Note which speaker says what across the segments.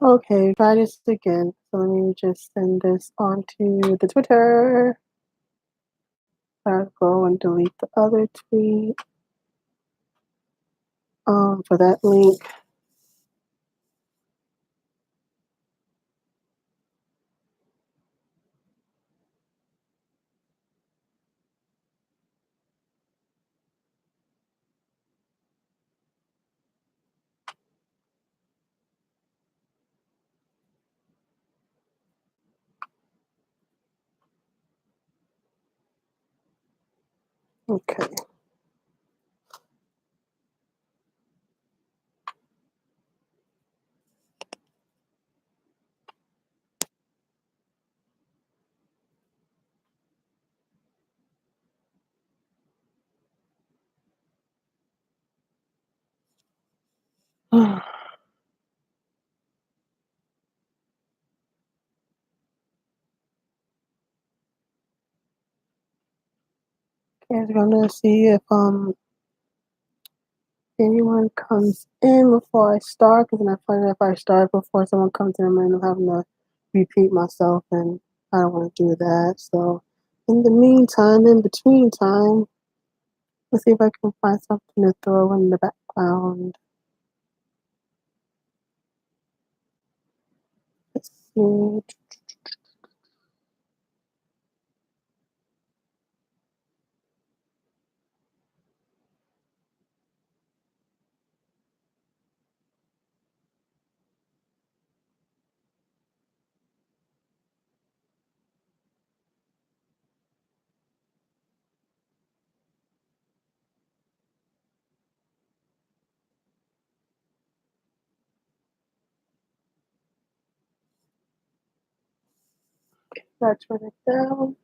Speaker 1: Okay, try this again. So let me just send this onto the Twitter. I'll go and delete the other tweet for that link. Okay. Okay, I'm gonna see if anyone comes in before I start, because then I find if I start before someone comes in, I'm gonna end up having to repeat myself, and I don't want to do that. So, in the meantime, in between time, let's see if I can find something to throw in the background. Let's see. Let's run it down.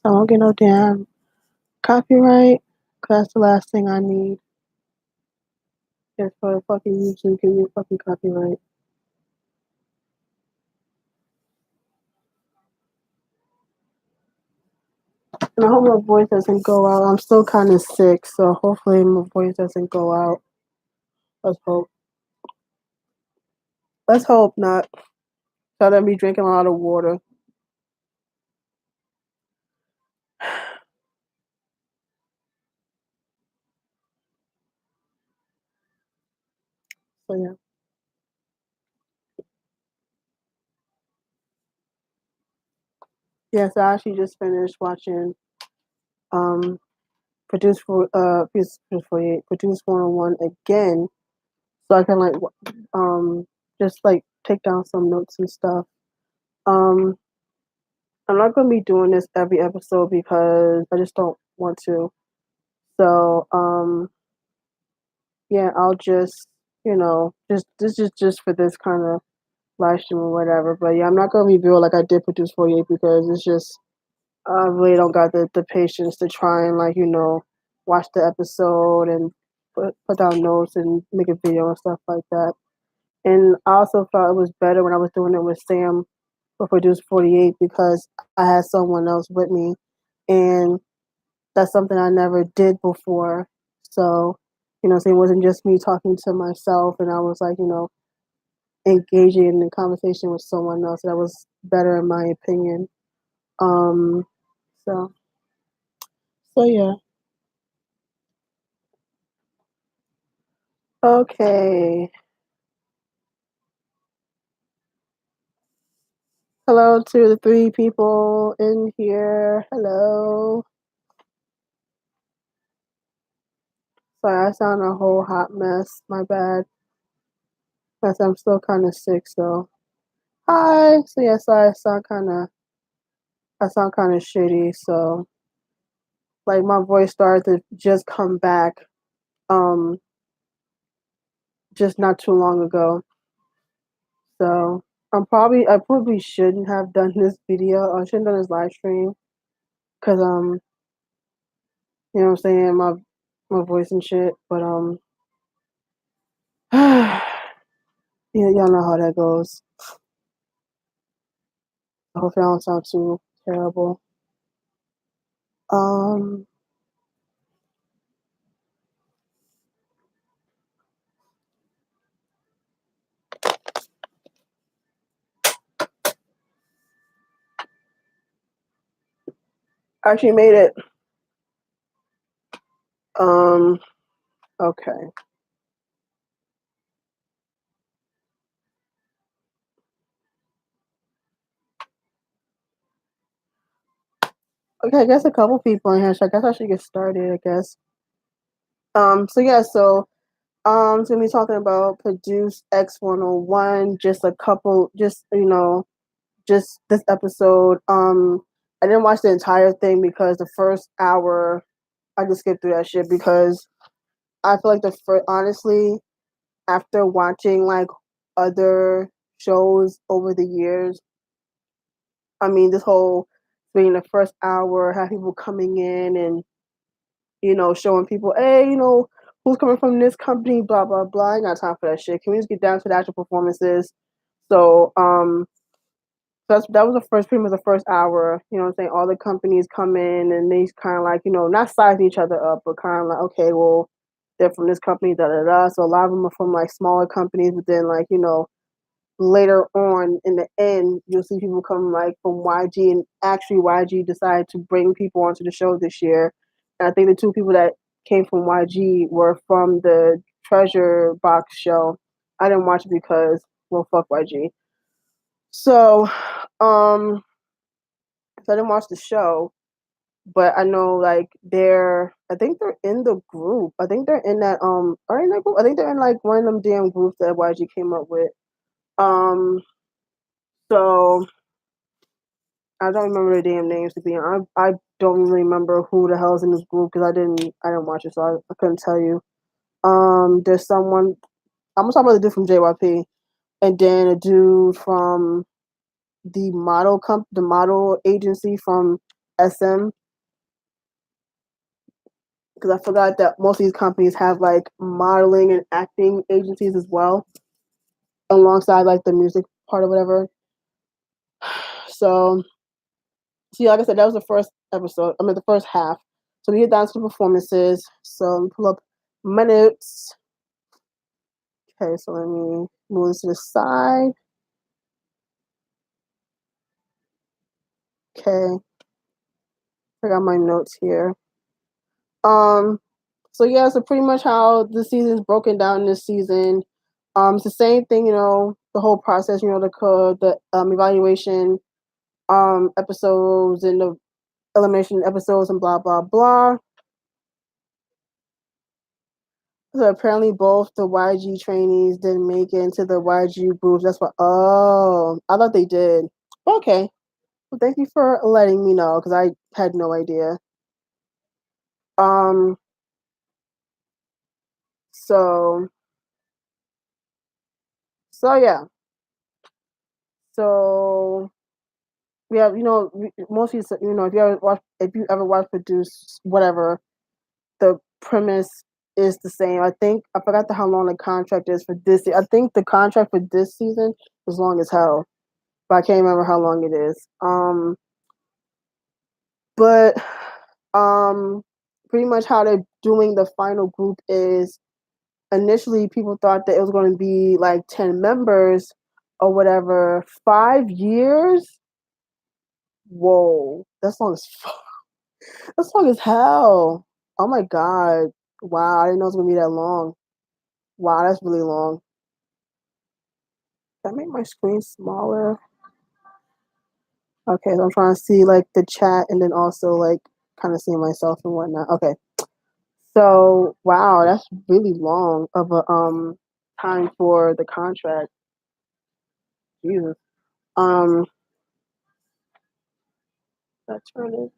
Speaker 1: I won't get no damn copyright, because that's the last thing I need. Is for fucking YouTube give me a fucking copyright. And I hope my voice doesn't go out. I'm still kind of sick, so hopefully my voice doesn't go out. Let's hope. Let's hope not. So I'll be drinking a lot of water. So yeah. Yes, I actually just finished watching um Produce 101 again, so I can like just like take down some notes and stuff. Um, I'm not gonna be doing this every episode because I just don't want to. So yeah, I'll just just this is just for this kind of live stream or whatever. But yeah, I'm not gonna reveal like I did Produce 48 because it's just I really don't got the patience to try and like watch the episode and put down notes and make a video and stuff like that. And I also thought it was better when I was doing it with Sam for Produce 48 because I had someone else with me, and that's something I never did before. So, so it wasn't just me talking to myself, and I was like, engaging in the conversation with someone else. That was better in my opinion. Um, so, so yeah. Okay. Hello to the three people in here. Hello. Sorry, I sound a whole hot mess. My bad. Because I'm still kind of sick. So, hi. So yes, I sound kind of shitty. So, like my voice started to just come back. Um, just not too long ago. So, I probably shouldn't have done this video. I shouldn't have done this live stream. Cause you know what I'm saying, my voice and shit. But yeah, y'all know how that goes. Hopefully I don't sound too terrible. Um, I actually made it. Um, okay. Okay, I guess a couple people in here, so I guess I should get started, I guess. So yeah, so we talking about Produce X101, just a couple, just this episode. I didn't watch the entire thing because the first hour I just skipped through that shit because I feel like the first, honestly, after watching like other shows over the years, I mean, this whole being the first hour, have people coming in and showing people, hey, who's coming from this company, blah blah blah. I ain't got time for that shit. Can we just get down to the actual performances? So, that was the first, pretty much the first hour. You know what I'm saying? All the companies come in and they kind of like, not sizing each other up, but kind of like, okay, well, they're from this company, da da da. So a lot of them are from like smaller companies, but then like, later on in the end, you'll see people come like from YG, and actually YG decided to bring people onto the show this year. And I think the two people that came from YG were from the Treasure Box show. I didn't watch it because, well, fuck YG. So, I didn't watch the show, but I know like I think they're in the group. I think they're in that are in that group. I think they're in like one of them damn groups that YG came up with. Um, so I don't remember the damn names to be honest. I don't really remember who the hell's in this group because I didn't watch it, so I couldn't tell you. There's someone I'm gonna talk about the dude from JYP, and then a dude from the model agency from SM, because I forgot that most of these companies have like modeling and acting agencies as well, alongside like the music part or whatever. So, see, like I said, that was the first episode. I mean, the first half. So we get down to the performances. So let me pull up my notes. Okay, so let me move this to the side. Okay, I got my notes here. Um, so yeah, so pretty much how the season's broken down this season. It's the same thing, the whole process, the evaluation episodes and the elimination episodes and blah blah blah. So apparently both the YG trainees didn't make it into the YG groups. That's what. Oh, I thought they did. Okay. Well, thank you for letting me know because I had no idea. Um. So. So yeah. So we have, mostly, if you ever watch Produce, whatever, the premise is the same. I think I forgot how long the contract is for this. I think the contract for this season is long as hell, but I can't remember how long it is. But um, pretty much how they're doing the final group is initially people thought that it was going to be like 10 members or whatever. 5 years. Whoa, that's long as fuck. That's long as hell. Oh my god. Wow, I didn't know it was gonna be that long. Wow, that's really long. Can I make my screen smaller? Okay, so I'm trying to see like the chat and then also like kind of seeing myself and whatnot. Okay. So wow, that's really long of a time for the contract. Jesus. Um that's really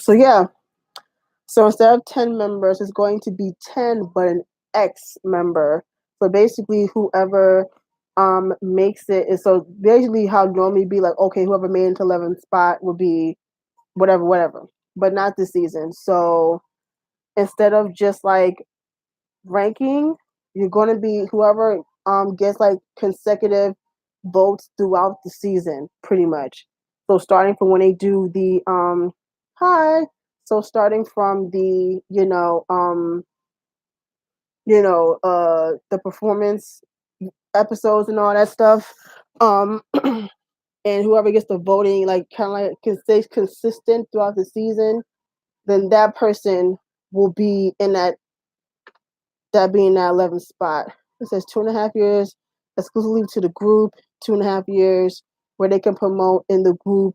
Speaker 1: so yeah. So instead of 10 members, it's going to be 10 but an X member. So basically whoever makes it is, so basically how it normally be like, okay, whoever made it into 11th spot will be whatever, whatever. But not this season. So instead of just like ranking, you're gonna be whoever gets like consecutive votes throughout the season, pretty much. So starting from when they do the hi. So starting from the the performance episodes and all that stuff. Um and whoever gets the voting, like kind of like can stay consistent throughout the season, then that person will be in that being that 11th spot. It says 2.5 years exclusively to the group, 2.5 years where they can promote in the group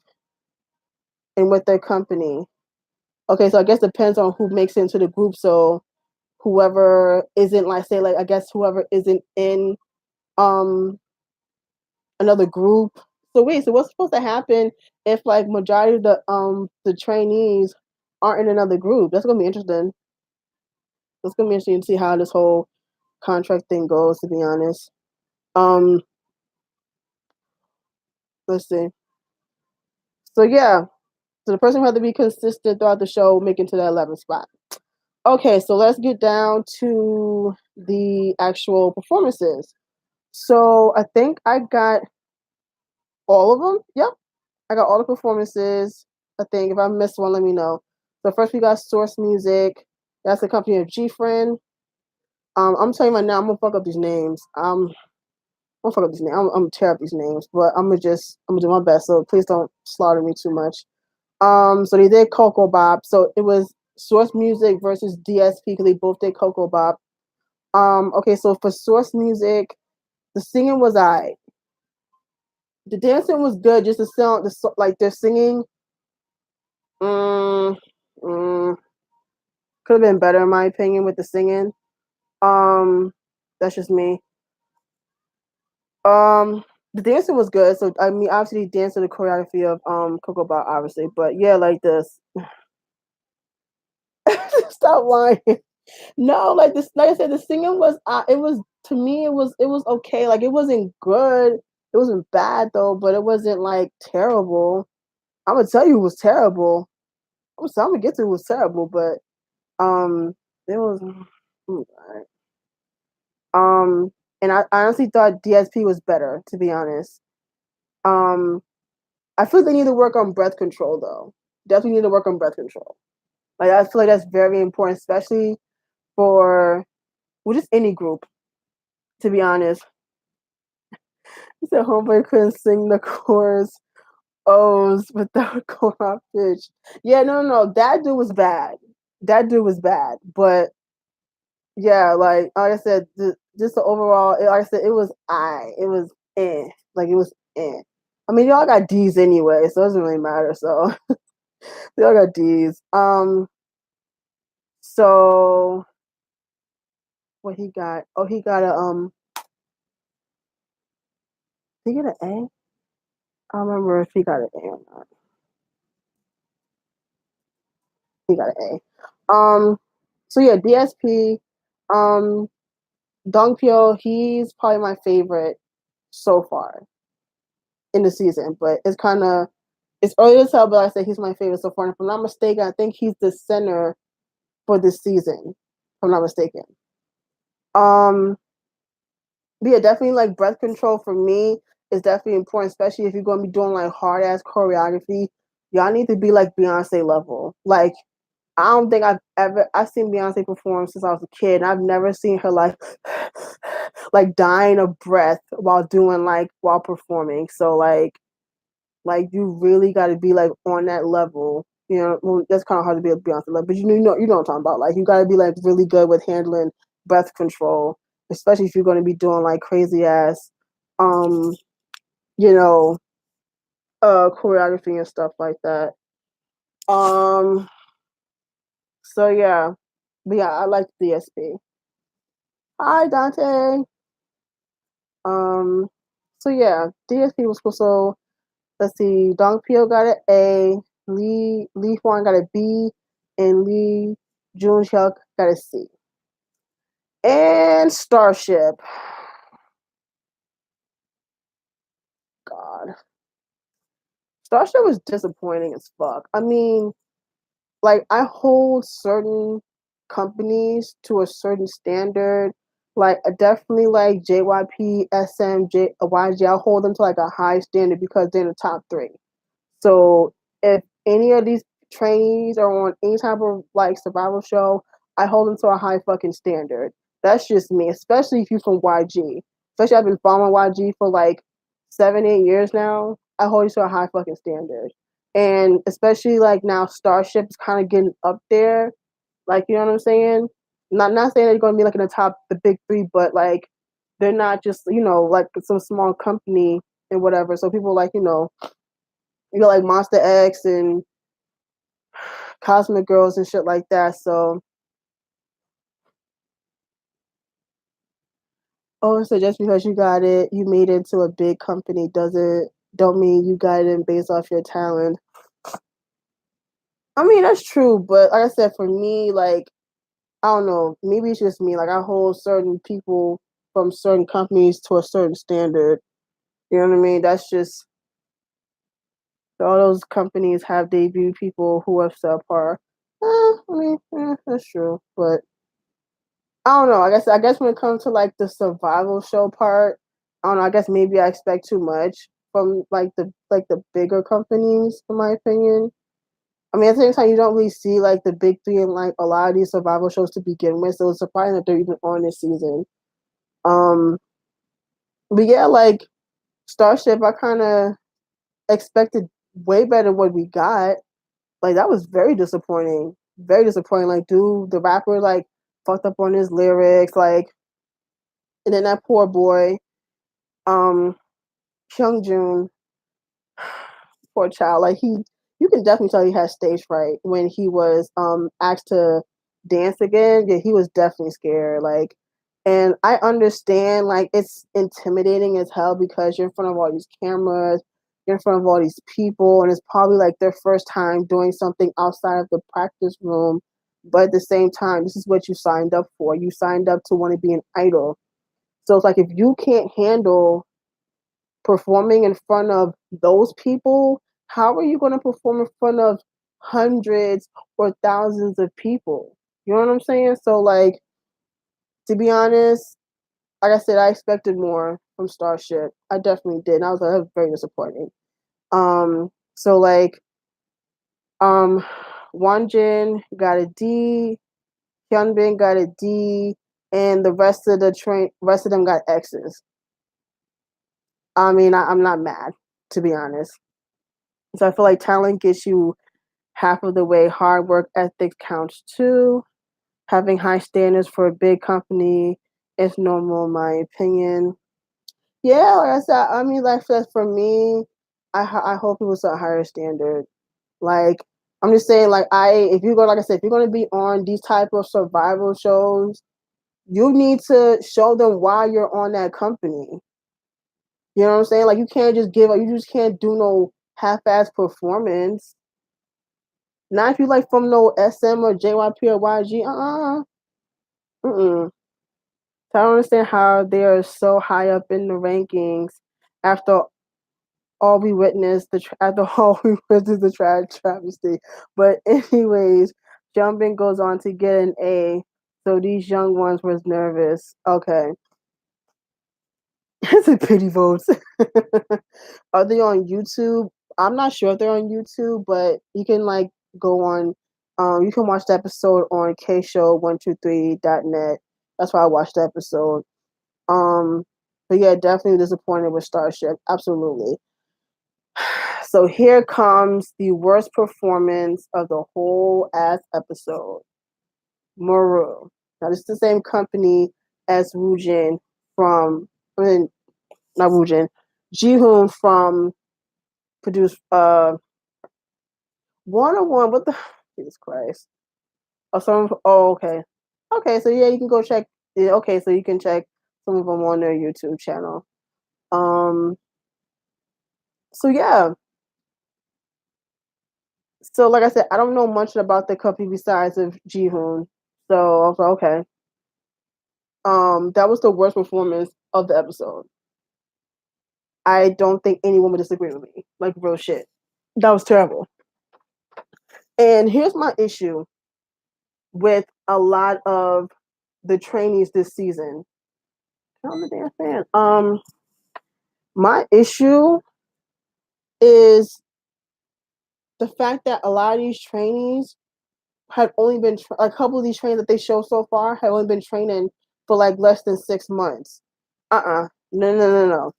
Speaker 1: and with their company. Okay, so I guess depends on who makes it into the group. So whoever isn't like say like I guess whoever isn't in um another group. So wait, so what's supposed to happen if like majority of the trainees aren't in another group? That's gonna be interesting. It's gonna be interesting to see how this whole contract thing goes, to be honest. Um, let's see. So yeah, so the person who had to be consistent throughout the show, making to the 11th spot. Okay, so let's get down to the actual performances. So I think I got all of them. Yep, I got all the performances. I think if I missed one, let me know. So first we got Source Music. That's the company of G Friend. I'm telling you right now, I'm gonna fuck up these names. I'm gonna fuck up these names. I'm gonna tear up these names, but I'm gonna do my best. So please don't slaughter me too much. So they did Coco Bob. So it was Source Music versus DSP because they both did Coco Bob. Okay, so for Source Music, the singing was alright. The dancing was good. Just the sound, like they're singing. Mm, mm, could have been better in my opinion with the singing. Um, that's just me. The dancing was good. So I mean, obviously, dance to the choreography of Coco Bop, obviously. But yeah, like this. Stop lying. No, like this. Like I said, the singing was. It was to me. It was okay. Like it wasn't good. It wasn't bad though, but it wasn't like terrible. I'm gonna tell you, it was terrible. I'm gonna get to it was terrible, but it was. And I honestly thought DSP was better, to be honest. Um, I feel they need to work on breath control though. Definitely need to work on breath control. Like I feel like that's very important, especially for just any group. To be honest, he said Homeboy couldn't sing the chorus O's without going off pitch. Yeah, no. That dude was bad. That dude was bad. But yeah, like I said, just the overall, like I said, it was it was like it was I mean, y'all got D's anyway, so it doesn't really matter. So y'all got D's. So what he got? Oh, he got a did he get an A? I don't remember if he got an A or not. He got an A. So yeah, DSP, um, Dongpyo, he's probably my favorite so far in the season, but it's early to tell, but I say he's my favorite so far. And if I'm not mistaken, I think he's the center for this season, if I'm not mistaken. Um, but yeah, definitely like breath control for me is definitely important, especially if you're gonna be doing like hard ass choreography. Y'all need to be like Beyonce level. Like I don't think I've seen Beyonce perform since I was a kid. And I've never seen her like like dying of breath while doing like while performing. So like you really got to be like on that level. You know, well, that's kind of hard to be a Beyonce level, but you know what I'm talking about. Like you got to be like really good with handling breath control, especially if you're going to be doing like crazy ass, um, you know, choreography and stuff like that. Um, so yeah, but yeah, I like DSP. Hi Dante. Um, so yeah, DSP was cool. So let's see, Dong Pyo got an A, Lee Hwan got a B, and Lee Jun Hyuk got a C. And Starship. God. Starship was disappointing as fuck. I mean, like I hold certain companies to a certain standard. Like I definitely like JYP, SM, YG. I'll hold them to like a high standard because they're in the top three. So if any of these trainees are on any type of like survival show, I hold them to a high fucking standard. That's just me, especially if you're from YG. Especially I've been following YG for like 7, 8 years now. I hold you to a high fucking standard. And especially like now Starship is kind of getting up there. Like, you know what I'm saying? Not saying they're gonna be like in the top the big three, but like they're not just, like some small company and whatever. So people like, you got like Monster X and Cosmic Girls and shit like that. So so just because you got it, you made it into a big company doesn't don't mean you got it based off your talent. I mean, that's true, but like I said, for me, like, I don't know, maybe it's just me. Like, I hold certain people from certain companies to a certain standard. You know what I mean? That's just all those companies have debut people who are subpar. That's true, but I don't know. I guess when it comes to like the survival show part, I don't know. I guess maybe I expect too much from like the bigger companies, in my opinion. I mean, at the same time, you don't really see like the big three in like a lot of these survival shows to begin with, so it's surprising that they're even on this season. Um, but yeah, like Starship, I kind of expected way better what we got. Like that was very disappointing. Very disappointing. Like, dude, the rapper like fucked up on his lyrics, like, and then that poor boy, um, Hyung Jun, poor child. Like you can definitely tell he had stage fright when he was asked to dance again. Yeah, he was definitely scared. Like, and I understand like it's intimidating as hell because you're in front of all these cameras, you're in front of all these people, and it's probably like their first time doing something outside of the practice room. But at the same time, this is what you signed up for. You signed up to want to be an idol. So it's like if you can't handle performing in front of those people, how are you going to perform in front of hundreds or thousands of people? You know what I'm saying? So, like, to be honest, like I said, I expected more from Starship. I definitely did. And I was like, that was very disappointing. So like, um, Wanjin got a D, Hyunbin got a D, and the rest of them got X's. I mean, I'm not mad, to be honest. So I feel like talent gets you half of the way. Hard work ethics counts too. Having high standards for a big company is normal, in my opinion. Yeah, like I said, I mean, like for me, I hope it was a higher standard. Like, I'm just saying, like, if you go, like I said, if you're gonna be on these type of survival shows, you need to show them why you're on that company. You know what I'm saying? Like, you can't just give up. You just can't do no half-ass performance. Not if you like from no SM or JYP or YG. Mm-mm. So I don't understand how they are so high up in the rankings after all we witnessed after all we witnessed the travesty. But anyways, Jumping goes on to get an A. So these young ones was nervous. Okay. It's a pity votes. Are they on YouTube? I'm not sure if they're on YouTube, but you can like go on. You can watch the episode on kshow123.net. That's why I watched the episode. Um, but yeah, definitely disappointed with Starship. Absolutely. So here comes the worst performance of the whole ass episode. Maru. Now this is the same company as Woojin from. I mean, not Woojin. Jihoon from produced 101. What the Jesus Christ? Okay. Okay, so yeah, you can go check. Yeah, okay, so you can check some of them on their YouTube channel. Um. So yeah. So like I said, I don't know much about the company besides of Jihoon. So I was like, okay. That was the worst performance of the episode. I don't think anyone would disagree with me. Like real shit. That was terrible. And here's my issue with a lot of the trainees this season. I'm a damn fan. My issue is the fact that a lot of these trainees had only been a couple of these trainers that they show so far have only been training for like less than 6 months. No, no, no, no.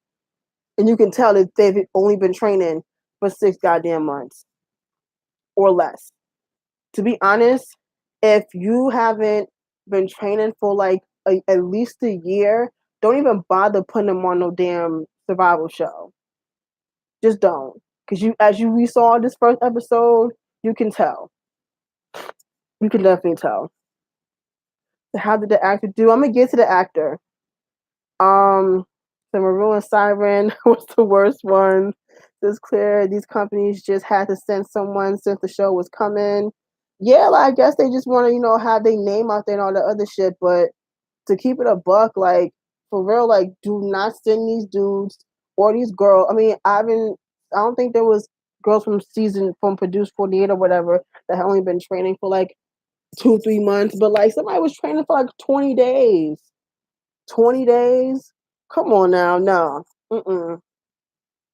Speaker 1: And you can tell that they've only been training for 6 goddamn months or less. To be honest, if you haven't been training for like at least a year, don't even bother putting them on no damn survival show. Just don't. Because as we saw this first episode, you can tell. You can definitely tell. So how did the actor do? I'm gonna get to the actor. Um, the Maroon Siren was the worst one. It's clear these companies just had to send someone since the show was coming. Yeah, like, I guess they just want to, have their name out there and all the other shit. But to keep it a buck, like, for real, like, do not send these dudes or these girls. I mean, I don't think there was girls from Produce 48 or whatever that had only been training for like 2, 3 months. But like, somebody was training for like 20 days. 20 days? Come on now, no. Mm-mm.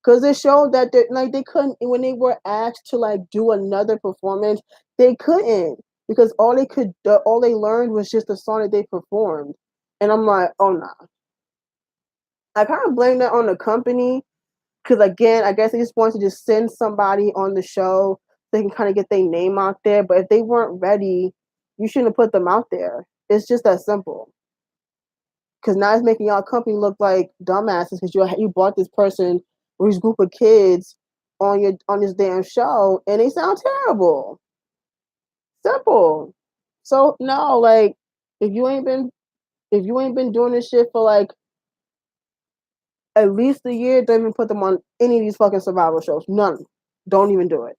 Speaker 1: Because it showed that they couldn't, when they were asked to like do another performance, they couldn't, because all they learned was just the song that they performed. And I'm like, oh no. Nah. I kind of blame that on the company, because again, I guess they just wanted to just send somebody on the show so they can kind of get their name out there. But if they weren't ready, you shouldn't have put them out there. It's just that simple. Because now it's making y'all company look like dumbasses because you brought this person or this group of kids on this damn show and they sound terrible. Simple. So no, like, if you ain't been doing this shit for like at least a year, don't even put them on any of these fucking survival shows. None. Don't even do it.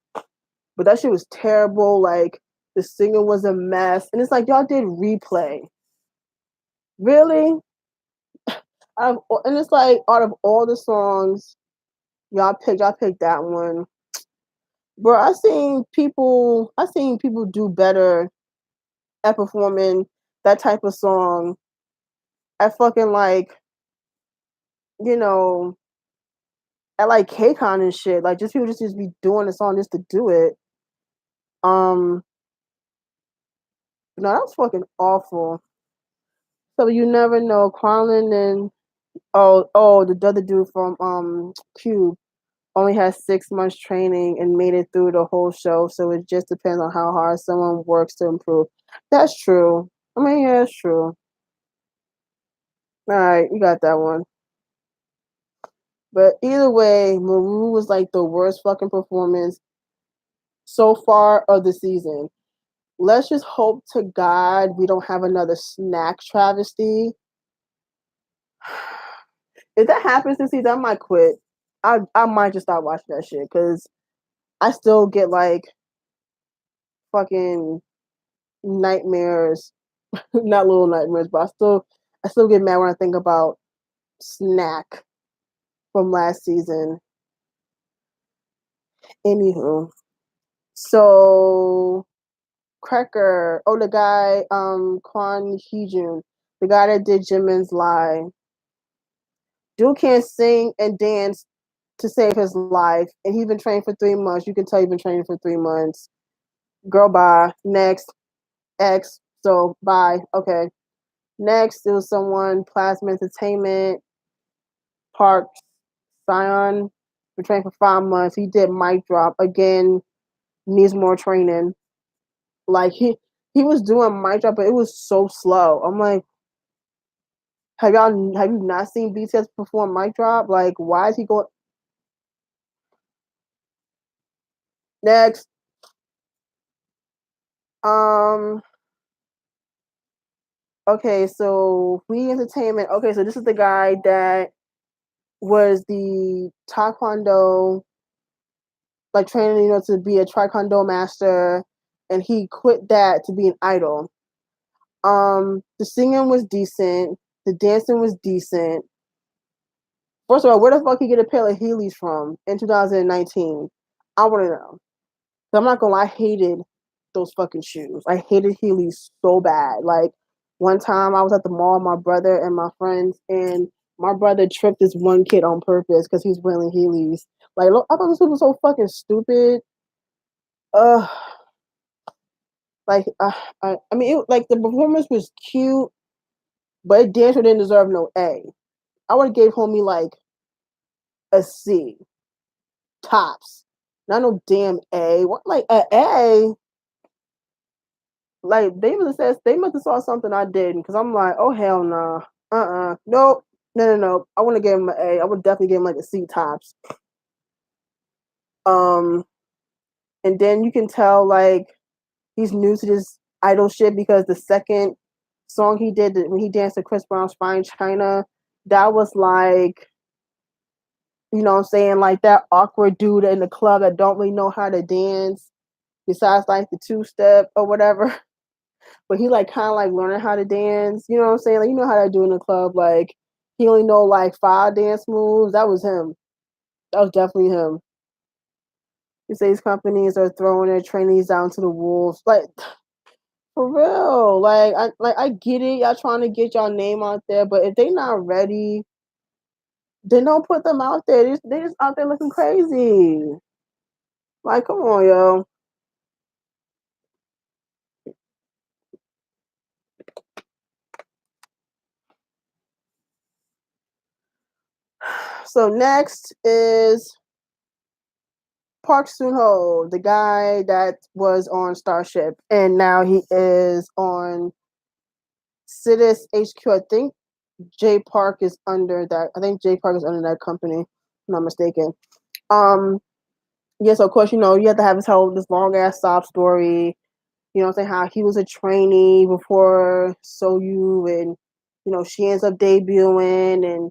Speaker 1: But that shit was terrible. Like, the singer was a mess, and it's like, y'all did Replay. Really? And it's like, out of all the songs y'all picked that one. Bro, I seen people do better at performing that type of song at fucking like, you know, at like KCON and shit. Like, just people just be doing the song just to do it. Um, no, that was fucking awful. So you never know. Quanlin and the other dude from Cube only has 6 months training and made it through the whole show. So it just depends on how hard someone works to improve. That's true. I mean, yeah, it's true. All right, you got that one. But either way, Maru was like the worst fucking performance so far of the season. Let's just hope to God we don't have another snack travesty. If that happens this season, I might quit. I might just stop watching that shit because I still get like fucking nightmares. Not little nightmares, but I still get mad when I think about Snack from last season. Anywho, so Cracker, the guy, Kwon Heejun, the guy that did Jimin's Lie. Dude can't sing and dance to save his life, and he's been training for 3 months. You can tell he's been training for 3 months. Girl, bye. Next, X. So bye. Okay. Next, it was someone, Plasma Entertainment, Park Sion, been training for 5 months. He did Mic Drop again. Needs more training. Like, he was doing Mic Drop, but it was so slow. I'm like, have you not seen BTS perform Mic Drop? Like, why is he going next? Um. Okay, so We Entertainment. Okay, so this is the guy that was the Taekwondo, like, training, to be a Taekwondo master, and he quit that to be an idol. The singing was decent. The dancing was decent. First of all, where the fuck he get a pair of Heelys from in 2019? I want to know. So I'm not gonna lie, I hated those fucking shoes. I hated Heelys so bad. Like, one time I was at the mall, my brother and my friends, and my brother tripped this one kid on purpose because he was wearing Heelys. Like, look, I thought this was so fucking stupid. Ugh. Like, I mean, like, the performance was cute, but Dancer didn't deserve no A. I would have gave homie like a C tops. Not no damn A. What like a A? Like they must have saw something I didn't because I'm like, oh hell no, nope, no. I want to give him an A. I would definitely give him like a C tops. Um, and then you can tell like he's new to this idol shit because the second song he did when he danced to Chris Brown's Fine China, that was like, you know what I'm saying, like that awkward dude in the club that don't really know how to dance besides like the two step or whatever. But he like kind of like learning how to dance. You know what I'm saying? Like you know how to do in the club. Like he only know like 5 dance moves. That was him. That was definitely him. He says companies are throwing their trainees down to the wolves. Like for real. Like I get it. Y'all trying to get y'all name out there, but if they not ready, then don't put them out there. They just out there looking crazy. Like come on, yo. So next is Park Soon Ho, the guy that was on Starship, and now he is on Citus HQ. I think Jay Park is under that. I think Jay Park is under that company. If I'm not mistaken. Um, yes, of course, you know you have to have his whole this long ass sob story. You know, what I'm saying how he was a trainee before Soyu, and you know she ends up debuting, and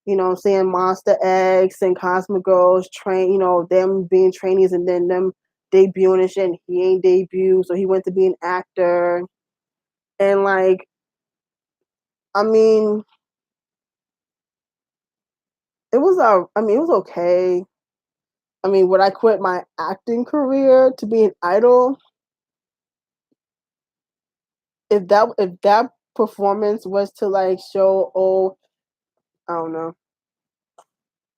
Speaker 1: you know what I'm saying, Monster X and Cosmic Girls train, you know, them being trainees and then them debuting and shit, and he ain't debut, so he went to be an actor. And like, I mean, it was okay. I mean, would I quit my acting career to be an idol? If that performance was to like show, oh, I don't know.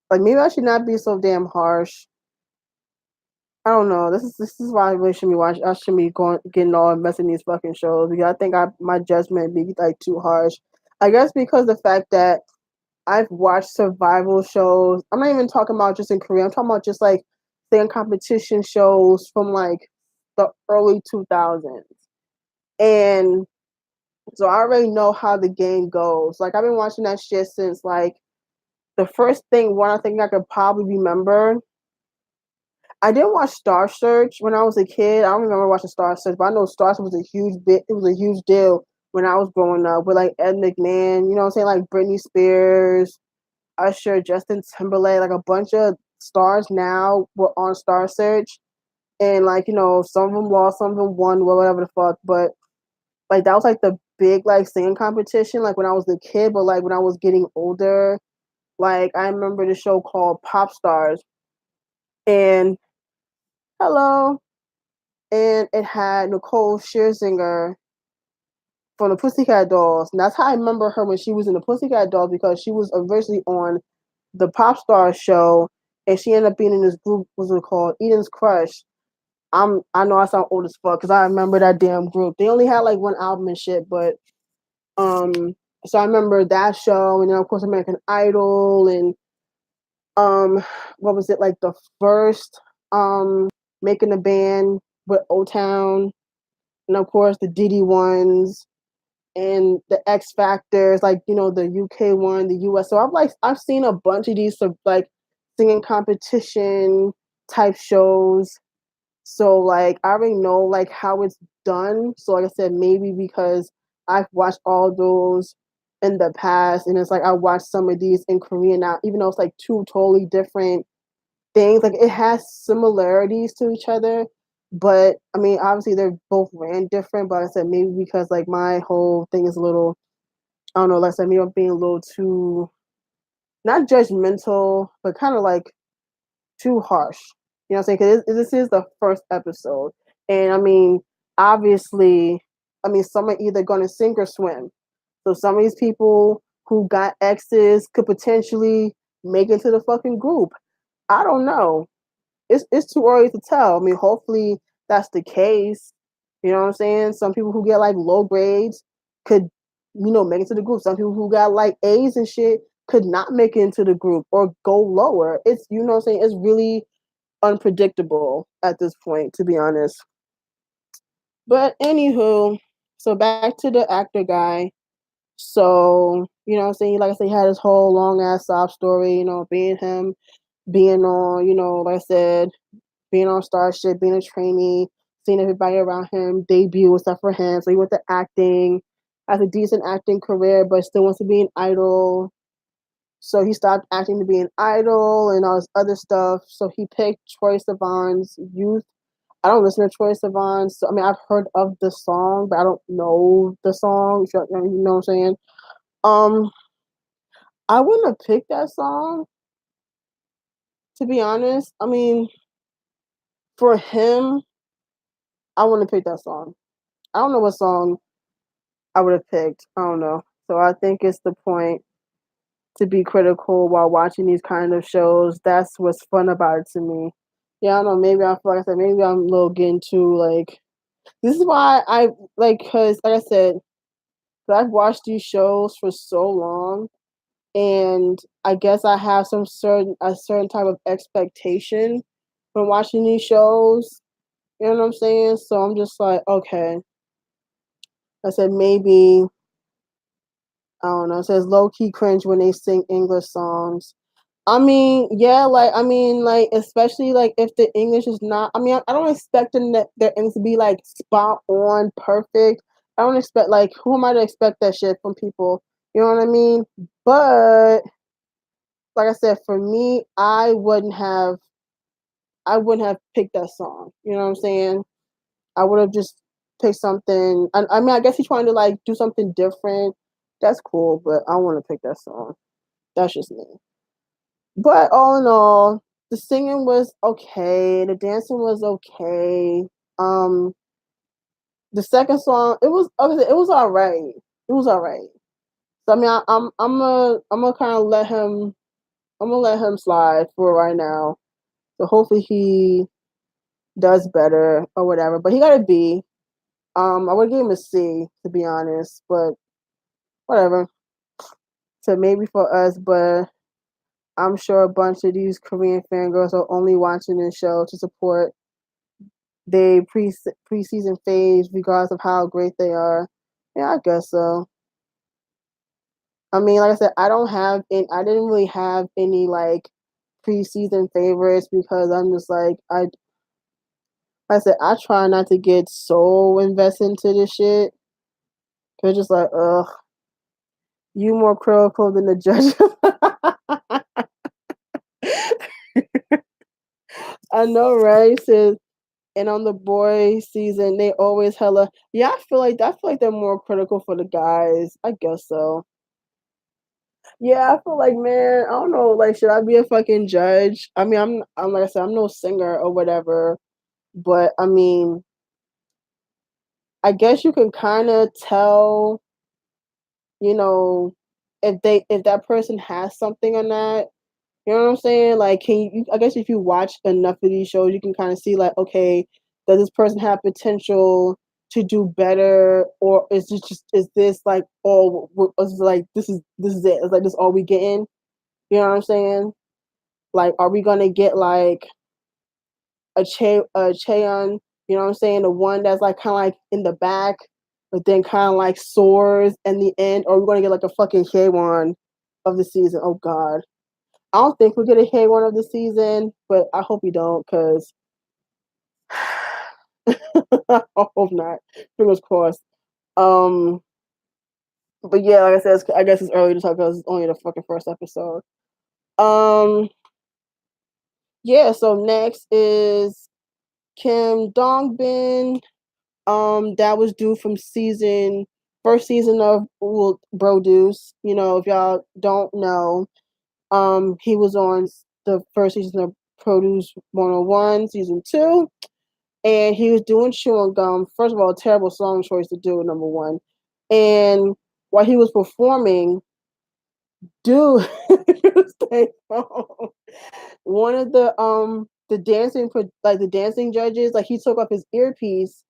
Speaker 1: Like maybe I should not be so damn harsh. I don't know. This is why I really shouldn't be watching. I shouldn't be going getting all invested in these fucking shows because I think my judgment be like too harsh. I guess because the fact that I've watched survival shows. I'm not even talking about just in Korea. I'm talking about just like singing competition shows from like the early 2000s, and so I already know how the game goes. Like I've been watching that shit since like the first thing one I think I could probably remember. I didn't watch Star Search when I was a kid. I don't remember watching Star Search, but I know Star Search was a huge bit. It was a huge deal when I was growing up with like Ed McMahon. You know what I'm saying? Like Britney Spears, Usher, Justin Timberlake. Like a bunch of stars now were on Star Search, and like you know, some of them lost, some of them won, whatever the fuck. But like that was like the big like singing competition. Like when I was a kid, but like when I was getting older, like I remember the show called Pop Stars, and hello, and it had Nicole Scherzinger from the Pussycat Dolls. And that's how I remember her when she was in the Pussycat Dolls because she was originally on the Pop Star show, and she ended up being in this group. What's it called? Eden's Crush. I know I sound old as fuck because I remember that damn group. They only had like one album and shit, but um, so I remember that show, and then of course American Idol, and um, what was it like the first making a band with O Town, and of course the Diddy ones and the X Factors, like you know the UK one, the US. So I've seen a bunch of these like singing competition type shows. So like I already know like how it's done. So like I said, maybe because I've watched all those in the past, and it's like I watched some of these in Korean now, even though it's like two totally different things. Like it has similarities to each other, but I mean, obviously they're both ran different. But I said maybe because like my whole thing is a little, I don't know, like I said, maybe I'm being a little too not judgmental, but kind of like too harsh. You know what I'm saying? Because this is the first episode, and I mean, obviously, I mean, some are either going to sink or swim. So some of these people who got exes could potentially make it to the fucking group. I don't know. It's too early to tell. I mean, hopefully that's the case. You know what I'm saying? Some people who get like low grades could, you know, make it to the group. Some people who got like A's and shit could not make it into the group or go lower. It's you know what I'm saying. It's really unpredictable at this point, to be honest. But anywho, so back to the actor guy. So, you know what I'm saying? Like I said, he had his whole long ass sob story, being him, being on, like I said, being on Starship, being a trainee, seeing everybody around him debut and stuff for him. So he went to acting, has a decent acting career, but still wants to be an idol. So he stopped acting to be an idol and all this other stuff. So he picked Troye Sivan's Youth. I don't listen to Troye Sivan. So I mean, I've heard of the song, but I don't know the song. You know what I'm saying? Um, I wouldn't have picked that song, to be honest. I mean, for him, I wouldn't have picked that song. I don't know what song I would have picked. I don't know. So I think it's the point to be critical while watching these kind of shows. That's what's fun about it to me. Yeah, I don't know. Maybe I feel like I said, maybe I'm a little getting too like. This is why I like, cause like I said, I've watched these shows for so long, and I guess I have a certain type of expectation from watching these shows. You know what I'm saying? So I'm just like, okay. I said maybe I don't know. It says low key cringe when they sing English songs. I mean, yeah, like, especially like if the English is not. I mean, I don't expect their English to be like spot on, perfect. I don't expect like who am I to expect that shit from people? You know what I mean? But like I said, for me, I wouldn't have picked that song. You know what I'm saying? I would have just picked something. I mean, I guess he's trying to like do something different. That's cool, but I want to pick that song. That's just me. But all in all, the singing was okay. The dancing was okay. Um, the second song, it was all right. It was all right. So I mean, I'm gonna kind of I'm gonna let him slide for right now. So hopefully he does better or whatever. But he got a B. I would give him a C to be honest, but whatever. So maybe for us, but I'm sure a bunch of these Korean fangirls are only watching this show to support they preseason phase, regardless of how great they are. Yeah, I guess so. I mean, like I said, I didn't really have any like preseason favorites because I'm just like I said, I try not to get so invested into this shit. Cause just like, ugh, you more critical than the judge. I know, right? Says and on the boy season, they always hella. Yeah, I feel like they're more critical for the guys. I guess so. Yeah, I feel like man, I don't know. Like, should I be a fucking judge? I mean, I'm like I said, I'm no singer or whatever, but I mean, I guess you can kind of tell, you know, if that person has something or not. You know what I'm saying? Like, I guess if you watch enough of these shows, you can kind of see, like, okay, does this person have potential to do better, or is this like all? Is like this is it? It's like this all we getting? You know what I'm saying? Like, are we gonna get like a Cheon? You know what I'm saying? The one that's like kind of like in the back, but then kind of like soars in the end, or are we gonna get like a fucking K1 of the season? Oh God. I don't think we're gonna hit one of the season, but I hope we don't, cause I hope not. Fingers crossed. Um, but yeah, like I said, I guess it's early to talk because it's only the fucking first episode. Um, yeah. So next is Kim Dongbin. That was due from first season of Bro Deuce. You know, if y'all don't know, he was on the first season of Produce 101, season 2. And he was doing chewing gum. First of all, terrible song choice to do, number one. And while he was performing, dude, one of the dancing judges, like he took off his earpiece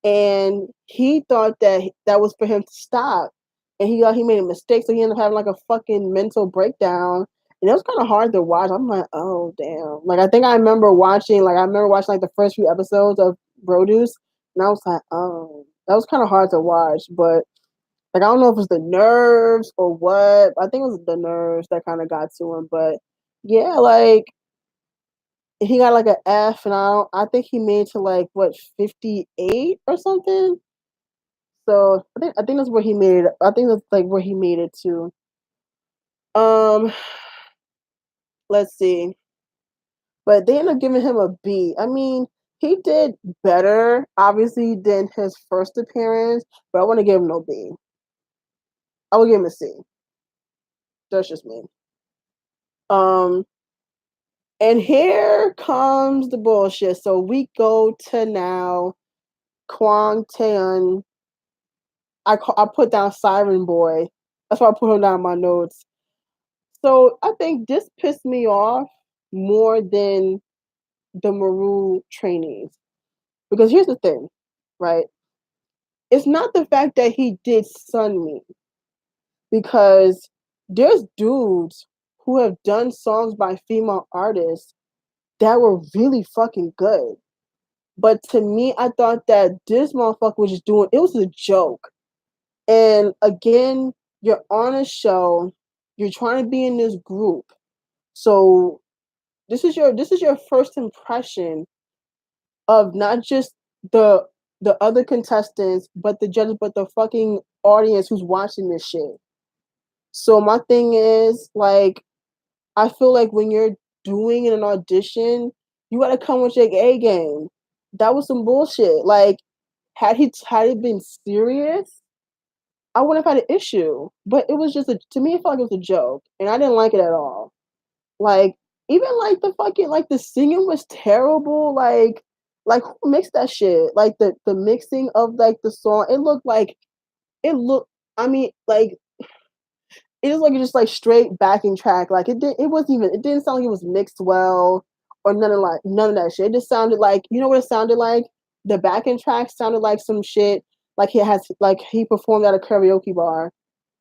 Speaker 1: and he thought that was for him to stop. and he made a mistake, so he ended up having like a fucking mental breakdown. And it was kind of hard to watch. I'm like, oh damn. Like I remember watching like the first few episodes of Produce, and I was like, oh, that was kind of hard to watch. But like I don't know if it's the nerves or what. I think it was the nerves that kind of got to him. But yeah, like he got like an F, and I think he made to like what 58 or something. So I think that's where he made it. I think that's like where he made it to. Um, let's see. But they ended up giving him a B. I mean, he did better, obviously, than his first appearance, but I want to give him no B. I will give him a C. That's just me. Um, and here comes the bullshit. So we go to now Kwang Taeun. I put down Siren Boy. That's why I put him down in my notes. So I think this pissed me off more than the Maru trainees. Because here's the thing, right? It's not the fact that he did Sun Me, because there's dudes who have done songs by female artists that were really fucking good. But to me, I thought that this motherfucker was just doing it was a joke. And again, you're on a show, you're trying to be in this group. So this is your first impression of not just the the other contestants, but the judges, but the fucking audience who's watching this shit. So my thing is like I feel like when you're doing an audition, you gotta come with your A game. That was some bullshit. Like had it been serious, I wouldn't have had an issue. But it was just to me it felt like it was a joke. And I didn't like it at all. Like, even like the fucking like the singing was terrible. Like who mixed that shit? Like the mixing of like the song, it looked I mean, like it was like just like straight backing track. Like it didn't sound like it was mixed well or none of that shit. It just sounded like you know what it sounded like? The backing track sounded like some shit like he performed at a karaoke bar.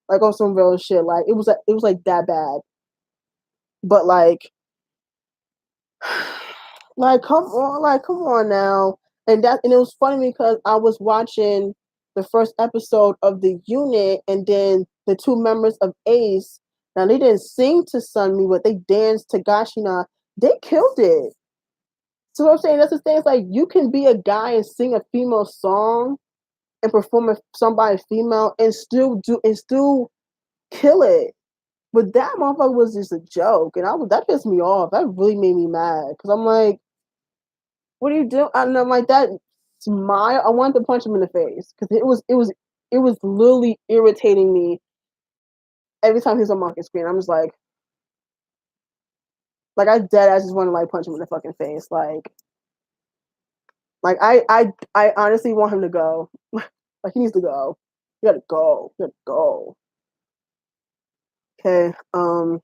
Speaker 1: Like on some real shit. Like it was like that bad. But come on now. And it was funny because I was watching the first episode of the unit and then the two members of Ace. Now they didn't sing to Sunmi, but they danced to Gashina. They killed it. So what I'm saying that's the thing. It's like you can be a guy and sing a female song and perform somebody female and still kill it. But that motherfucker was just a joke, and that pissed me off. That really made me mad because I'm like, what are you doing? And I'm like that smile. I wanted to punch him in the face because it was literally irritating me every time he's on market screen. I'm just like I dead ass just want to like punch him in the fucking face. Like I honestly want him to go. Like he needs to go. You gotta go. You gotta go. Okay. Don't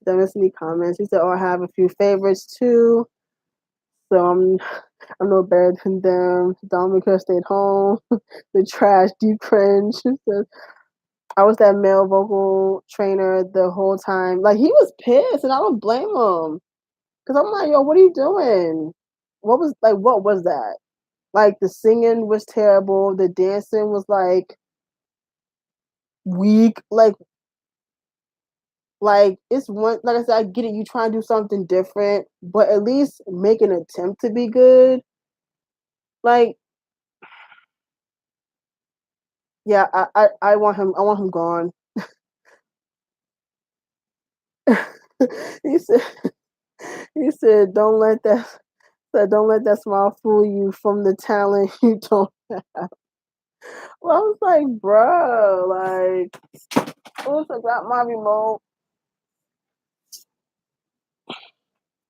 Speaker 1: miss any comments. He said, "Oh, I have a few favorites too." So I'm no better than them. Dominica stayed home. The trash, deep cringe. She says, I was that male vocal trainer the whole time. Like he was pissed, and I don't blame him. Cause I'm like, yo, what are you doing? What was that? Like the singing was terrible. The dancing was like weak. Like it's one. Like I said, I get it. You try to do something different, but at least make an attempt to be good. Like yeah, I want him. I want him gone. he said he said don't let that smile fool you from the talent you don't have. Well, I was like, bro, who's got my remote?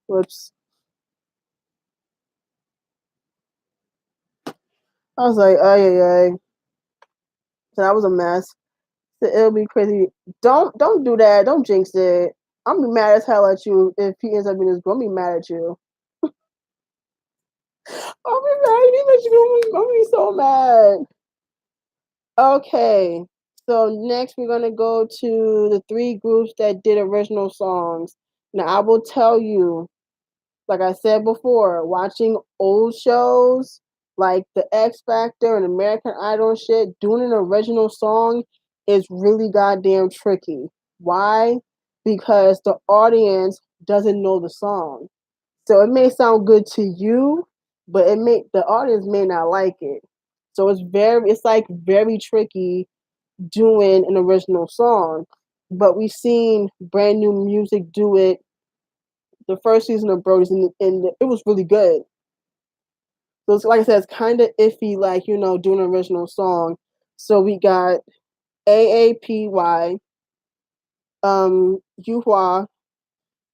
Speaker 1: Whoops. I was like, ay ay ay. So that was a mess. So it'll be crazy. Don't do that. Don't jinx it. I'm be mad as hell at you if he ends up in this group. I'm be mad at you. I'll be mad. I'm gonna be so mad. Okay. So next we're gonna go to the 3 groups that did original songs. Now I will tell you, like I said before, watching old shows like The X Factor and American Idol and shit, doing an original song is really goddamn tricky. Why? Because the audience doesn't know the song. So it may sound good to you, but the audience may not like it. So it's like very tricky doing an original song. But we've seen brand new music do it the first season of Brody's, and it was really good. So it's like I said, it's kind of iffy, like doing an original song. So we got AAPY, Yuhua,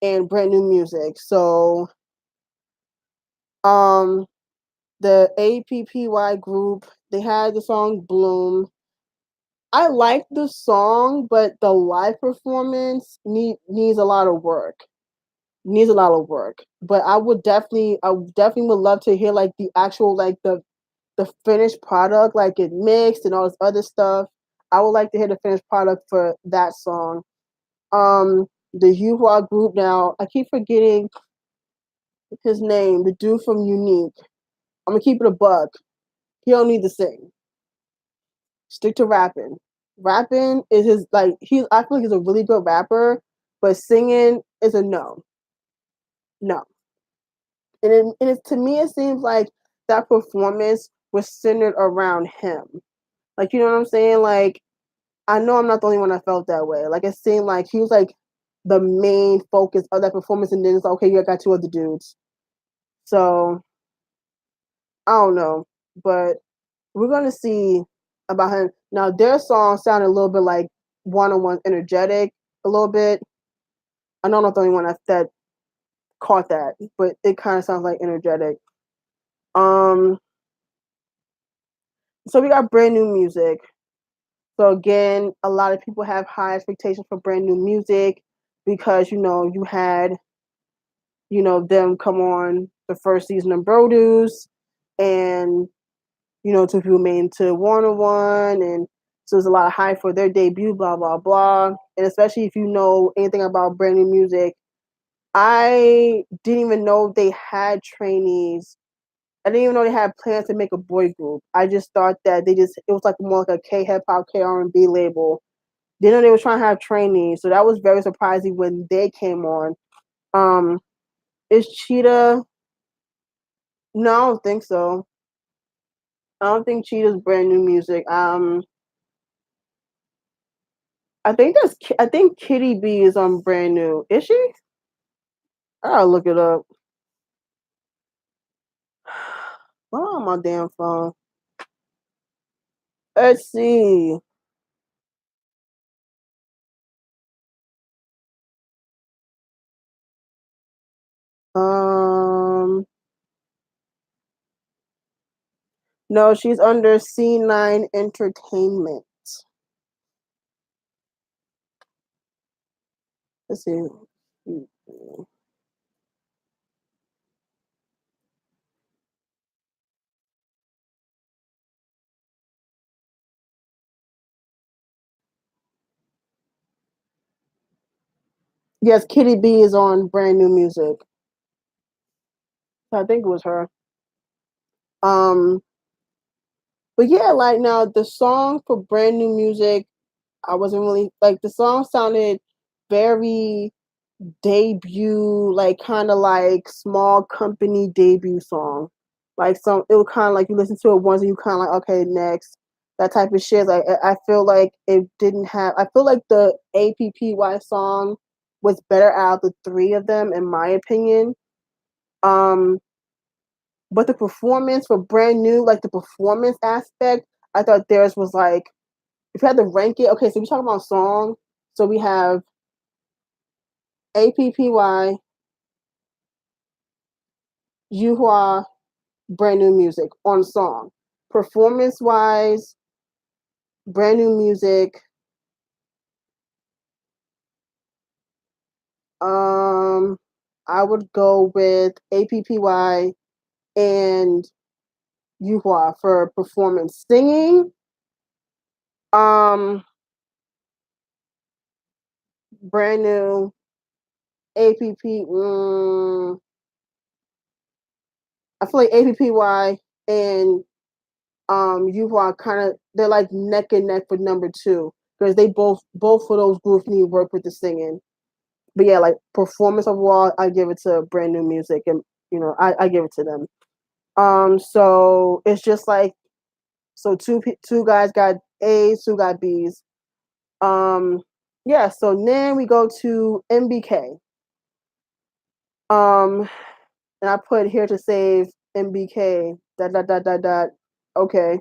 Speaker 1: and brand new music. So um, the APPY group, they had the song Bloom. I like the song, but the live performance needs a lot of work. Needs a lot of work. But I definitely would love to hear like the actual like the finished product, like it mixed and all this other stuff. I would like to hear the finished product for that song. The Yuhua group now, I keep forgetting his name, the dude from Unique. I'm gonna keep it a buck. He don't need to sing. Stick to rapping. Rapping is his like he's I feel like he's a really good rapper, but singing is a no. No. To me it seems like that performance was centered around him. Like you know what I'm saying? Like I know I'm not the only one that felt that way. Like it seemed like he was like the main focus of that performance, and then it's like, okay, you got two other dudes. So I don't know, but we're gonna see about him now. Their song sounded a little bit like one on one energetic, a little bit. I know I'm not the only one that caught that, but it kind of sounds like energetic. Um, so we got brand new music. So again, a lot of people have high expectations for brand new music because you had them come on the first season of Produce, and two people made into Warner One, and so there's a lot of hype for their debut, blah blah blah. And especially if you know anything about brand new music, I didn't even know they had trainees. I didn't even know they had plans to make a boy group. I just thought that it was like more like a K hip hop, K R&B label. Didn't know they were trying to have trainees, so that was very surprising when they came on. Um, is Cheetah? No, I don't think so. I don't think Cheetah's brand new music. I think Kitty B is on brand new. Is she? I gotta look it up. Why on my damn phone? Let's see. Um, no, she's under C9 Entertainment. Let's see. Yes, Kitty B is on brand new music. I think it was her. Um, but yeah, like now the song for brand new music, I wasn't really like the song sounded very debut, like kind of like small company debut song. Like it was kind of like you listen to it once and you kind of like okay next that type of shit. Like I feel like it didn't have. I feel like the APPY song was better out of the three of them in my opinion. Um, but the performance for brand new, like the performance aspect, I thought theirs was like if you had to rank it. Okay, so we talk about song. So we have APPY, Yuhua, brand new music on song. Performance wise, brand new music. Um, I would go with APPY and Yuhua for performance. Singing, Brand New, APP. I feel like APPY and UY kind of they're like neck and neck for number two because they both of those groups need work with the singing. But yeah, like performance overall, I give it to Brand New Music, and I give it to them. So it's just like so two guys got A's, two got B's. Yeah. So then we go to MBK. Um, and I put here to save MBK. Dot dot dot dot dot. Okay.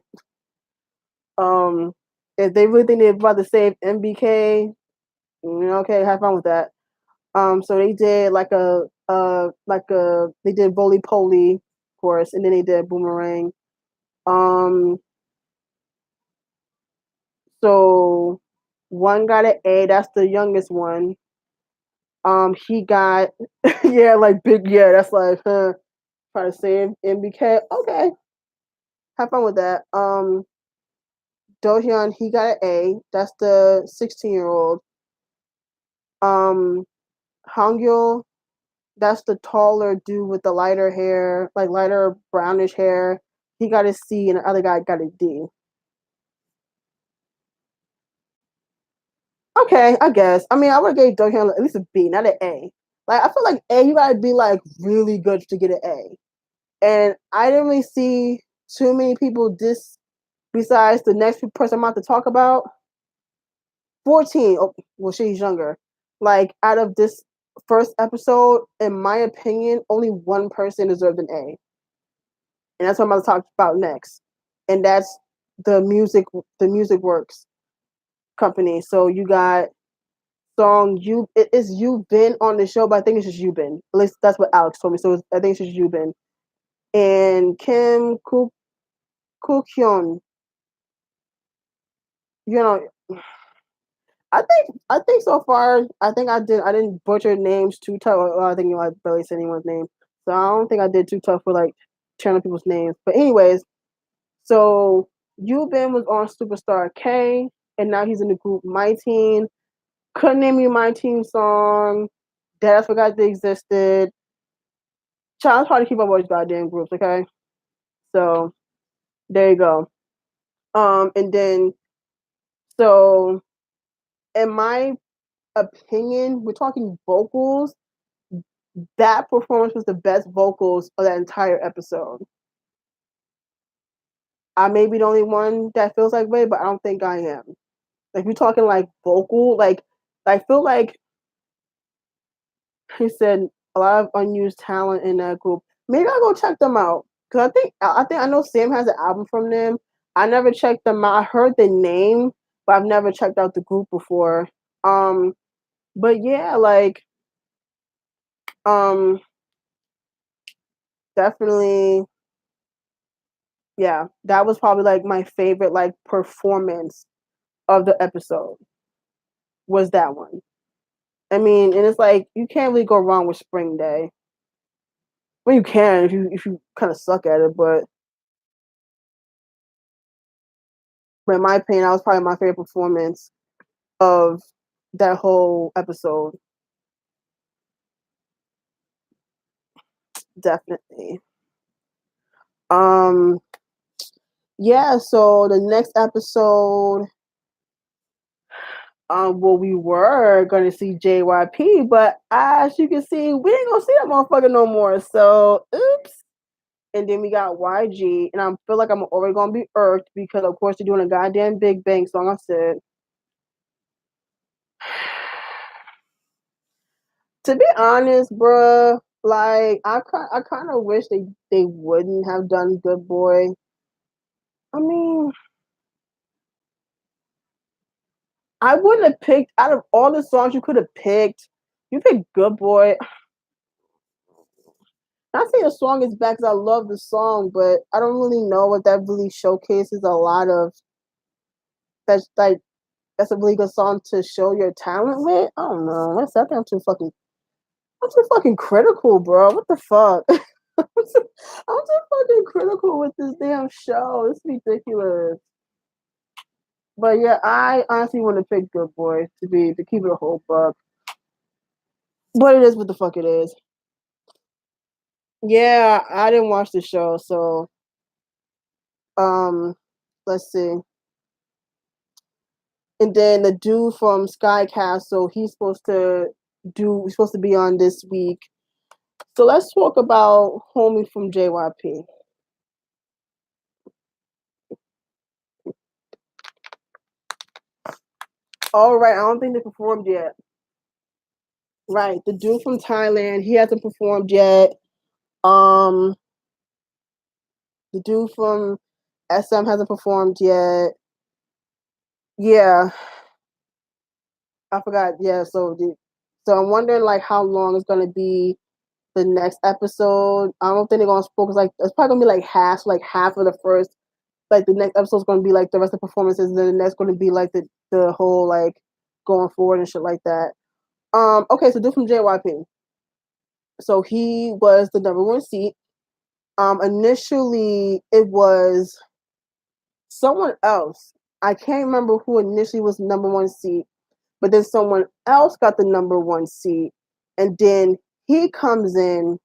Speaker 1: Um, if they really think they're about to save MBK, okay, have fun with that. So they did they did Bully Poly, of course, and then they did Boomerang. Um, so one got an A. That's the youngest one. He got yeah, like big yeah. That's like try to save MBK. Okay, have fun with that. Dohyun, he got an A. That's the 16-year-old. Um, Hangul, that's the taller dude with the lighter hair, like lighter brownish hair. He got a C, and the other guy got a D. Okay, I guess. I mean, I would have gave Dohyun at least a B, not an A. Like I feel like A, you gotta be like really good to get an A. And I didn't really see too many people besides the next person I'm about to talk about. 14. Oh, well, she's younger. Like out of this first episode, in my opinion, only one person deserved an A, and that's what I'm about to talk about next. And that's the music, the Music Works company. So you got song you it is you been on the show, but I think it's just you been. At least that's what Alex told me. So I think it's just you been. And Kim Kukyeon, you know, I think so far I didn't butcher names too tough. Well, I think I barely said anyone's name, so I don't think I did too tough for like channeling people's names. But anyways, so Yubin was on Superstar K, and now he's in the group My Team. Couldn't name you My Team song. Dad forgot they existed. Child's hard to keep up with these goddamn groups. Okay, so there you go. And then so in my opinion, we're talking vocals. That performance was the best vocals of that entire episode. I may be the only one that feels like way, but I don't think I am. Like we're talking like vocal, like I feel like he said a lot of unused talent in that group. Maybe I'll go check them out because I know Sam has an album from them. I never checked them out. I heard the name, but I've never checked out the group before. Um, but yeah, like um, definitely yeah, that was probably like my favorite like performance of the episode was that one. I mean, and it's like you can't really go wrong with Spring Day. Well, you can if you kind of suck at it, but in my opinion, that was probably my favorite performance of that whole episode. Definitely. Um. Yeah. So the next episode, well, we were gonna see JYP, but as you can see, we ain't gonna see that motherfucker no more. So, oops. And then we got YG, and I feel like I'm already gonna be irked because, of course, they're doing a goddamn Big Bang song. I said, to be honest, bruh, like I kind of wish they wouldn't have done Good Boy. I mean, I wouldn't have picked out of all the songs you could have picked. You picked Good Boy. Not saying the song is bad because I love the song, but I don't really know what that really showcases a lot of. That's like that's a really good song to show your talent with. I don't know. I think I'm too fucking critical, bro. What the fuck? I'm too fucking critical with this damn show. It's ridiculous. But yeah, I honestly want to pick Good Boy to keep it a whole buck. But it is what the fuck it is. Yeah, I didn't watch the show, so um, let's see. And then the dude from Sky Castle, he's supposed to be on this week. So let's talk about homie from JYP. All right, I don't think they performed yet. Right, the dude from Thailand, he hasn't performed yet. Um, the dude from SM hasn't performed yet. Yeah, I forgot. Yeah, so I'm wondering like how long it's gonna be the next episode. I don't think they're gonna focus like it's probably gonna be like half of the first. Like the next episode's gonna be like the rest of the performances, and then the next gonna be like the whole like going forward and shit like that. Okay, so dude from JYP. So he was the number one seed. Initially it was someone else. I can't remember who initially was number one seed, but then someone else got the number one seed, and then he comes in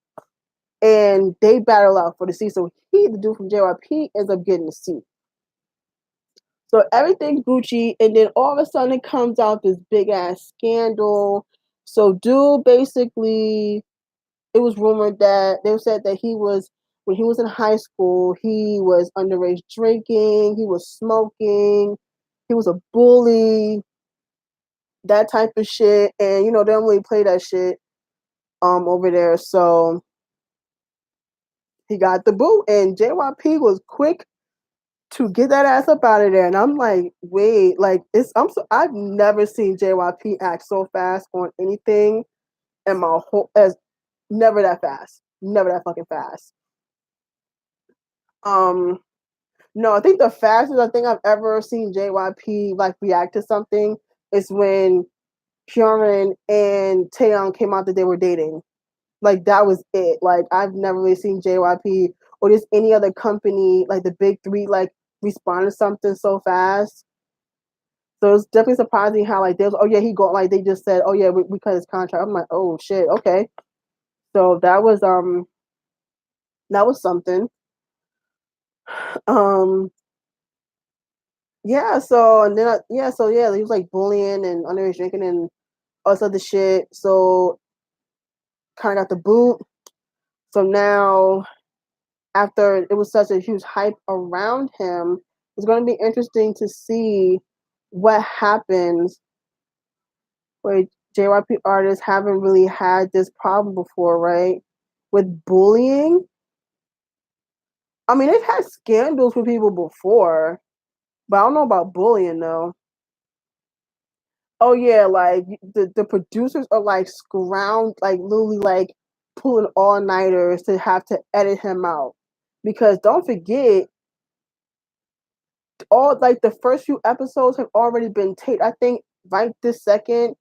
Speaker 1: and they battle out for the seat. So he, the dude from JYP, ends up getting the seat. So everything's Gucci, and then all of a sudden it comes out this big ass scandal. So dude basically, it was rumored that they said that he was when he was in high school, he was underage drinking, he was smoking, he was a bully, that type of shit. And they don't really play that shit over there. So he got the boot, and JYP was quick to get that ass up out of there. And I'm like, wait, like I've never seen JYP act so fast on anything in my whole as never that fast. Never that fucking fast. Um no, I think the fastest I think I've ever seen JYP like react to something is when Hyunmin and Taeyong came out that they were dating. Like that was it. Like I've never really seen JYP or just any other company like the big three like respond to something so fast. So it's definitely surprising how like there's oh yeah he got like they just said oh yeah we cut his contract. I'm like oh shit okay. So that was something. Um yeah so and then yeah so yeah he was like bullying and underage drinking and all this other shit. So kind of got the boot. So now after it was such a huge hype around him, it's going to be interesting to see what happens where JYP artists haven't really had this problem before, right? With bullying. I mean, they've had scandals with people before, but I don't know about bullying though. Oh yeah, like the producers are like scrounged, like literally like pulling all nighters to have to edit him out. Because don't forget, all like the first few episodes have already been taped. I think right this second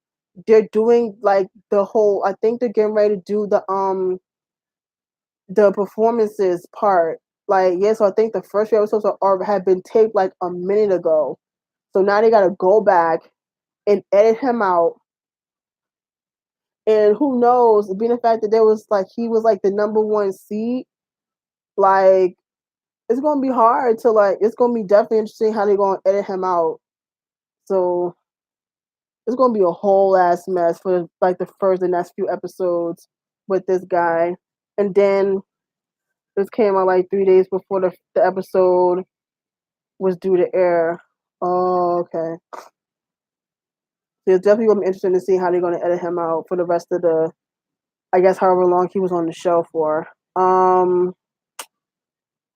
Speaker 1: they're doing like the whole I think they're getting ready to do the performances part. Like yeah, so I think the first few episodes have been taped like a minute ago. So now they gotta go back and edit him out. And who knows, being the fact that there was like he was like the number one seed, like it's gonna be hard to like it's gonna be definitely interesting how they're gonna edit him out. So it's gonna be a whole ass mess for like the first and next few episodes with this guy. And then this came out like 3 days before the episode was due to air. Oh, okay. So it's definitely gonna be interesting to see how they're gonna edit him out for the rest of the I guess however long he was on the show for.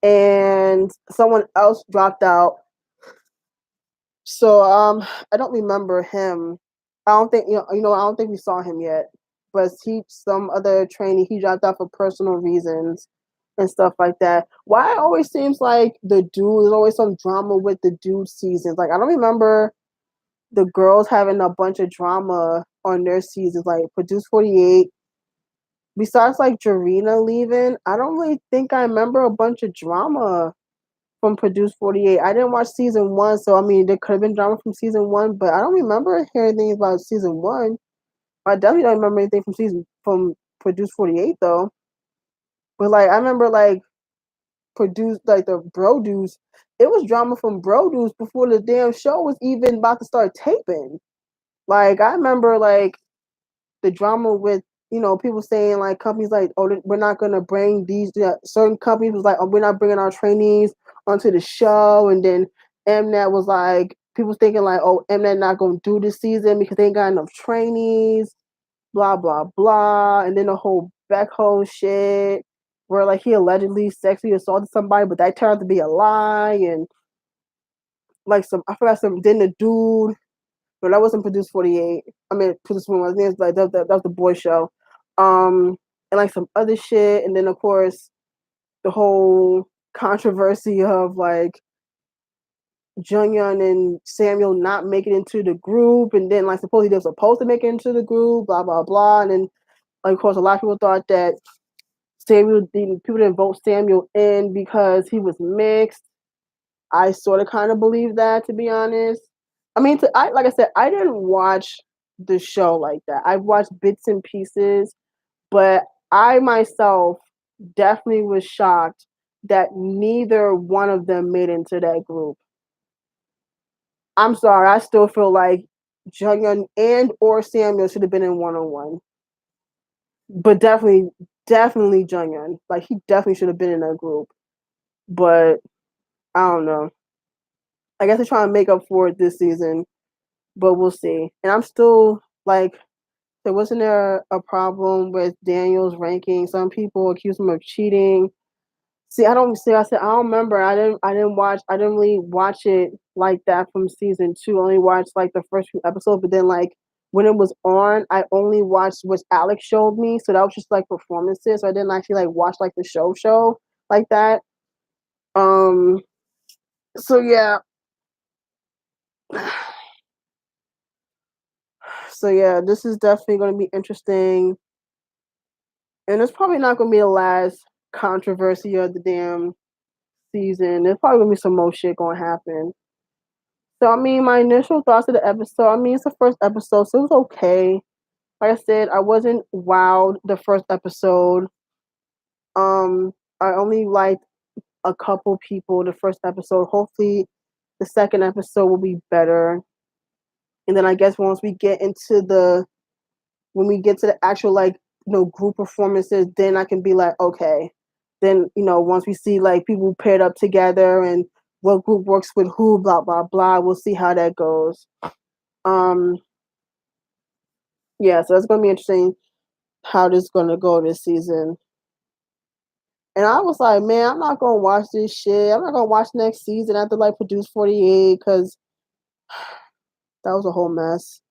Speaker 1: And someone else dropped out. So I don't remember him. I don't think I don't think we saw him yet. But he some other trainee he dropped out for personal reasons and stuff like that. Why it always seems like the dude there's always some drama with the dude seasons. Like I don't remember the girls having a bunch of drama on their seasons, like Produce 48. Besides like Jarena leaving, I don't really think I remember a bunch of drama from Produce 48. I didn't watch season one, so I mean there could have been drama from season one, but I don't remember hearing anything about season one. I definitely don't remember anything from Produce 48 though. But like I remember like Produce like the Bro-Dudes, it was drama from Bro-Dudes before the damn show was even about to start taping. Like I remember like the drama with people saying like companies like, oh, we're not gonna bring these, certain companies was like, oh, we're not bringing our trainees onto the show, and then Mnet was like, people thinking like, oh, Mnet not gonna do this season because they ain't got enough trainees, blah blah blah, and then the whole Beckhole shit where like he allegedly sexually assaulted somebody, but that turned out to be a lie, and like some I forgot some then the dude, but that wasn't Produce 48. I mean, Produce 41. I think it's like that was the boy show. And like some other shit. And then, of course, the whole controversy of like Jungyeon and Samuel not making it into the group. And then, like, supposedly they were supposed to make it into the group, blah, blah, blah. And then, like, of course, a lot of people thought that people didn't vote Samuel in because he was mixed. I sort of kind of believe that, to be honest. I mean, like I said, I didn't watch the show like that. I watched bits and pieces, but I myself definitely was shocked that neither one of them made into that group. I'm sorry, I still feel like Junghyun and or Samuel should have been in 101, but definitely Junghyun. Like he definitely should have been in that group, but I don't know. I guess they're trying to make up for it this season, but we'll see. And I'm still like, there wasn't there a problem with Daniel's ranking? Some people accuse him of cheating. See, I don't see. I said I don't remember. I didn't watch. I didn't really watch it like that from season two. I only watched like the first few episodes, but then like when it was on, I only watched what Alex showed me. So that was just like performances. So I didn't actually like watch like the show like that. Um. So yeah. So yeah, this is definitely going to be interesting, and it's probably not going to be the last controversy of the damn season. There's probably going to be some more shit going to happen. So I mean, my initial thoughts of the episode. I mean, it's the first episode, so it was okay. Like I said, I wasn't wowed the first episode. I only liked a couple people the first episode. Hopefully, the second episode will be better. And then I guess once we get into the actual like group performances, then I can be like, okay. Then once we see like people paired up together and what group works with who, blah blah blah. We'll see how that goes. Um, yeah, so it's gonna be interesting how this is gonna go this season. And I was like, man, I'm not gonna watch this shit. I'm not gonna watch next season after like Produce 48 because that was a whole mess.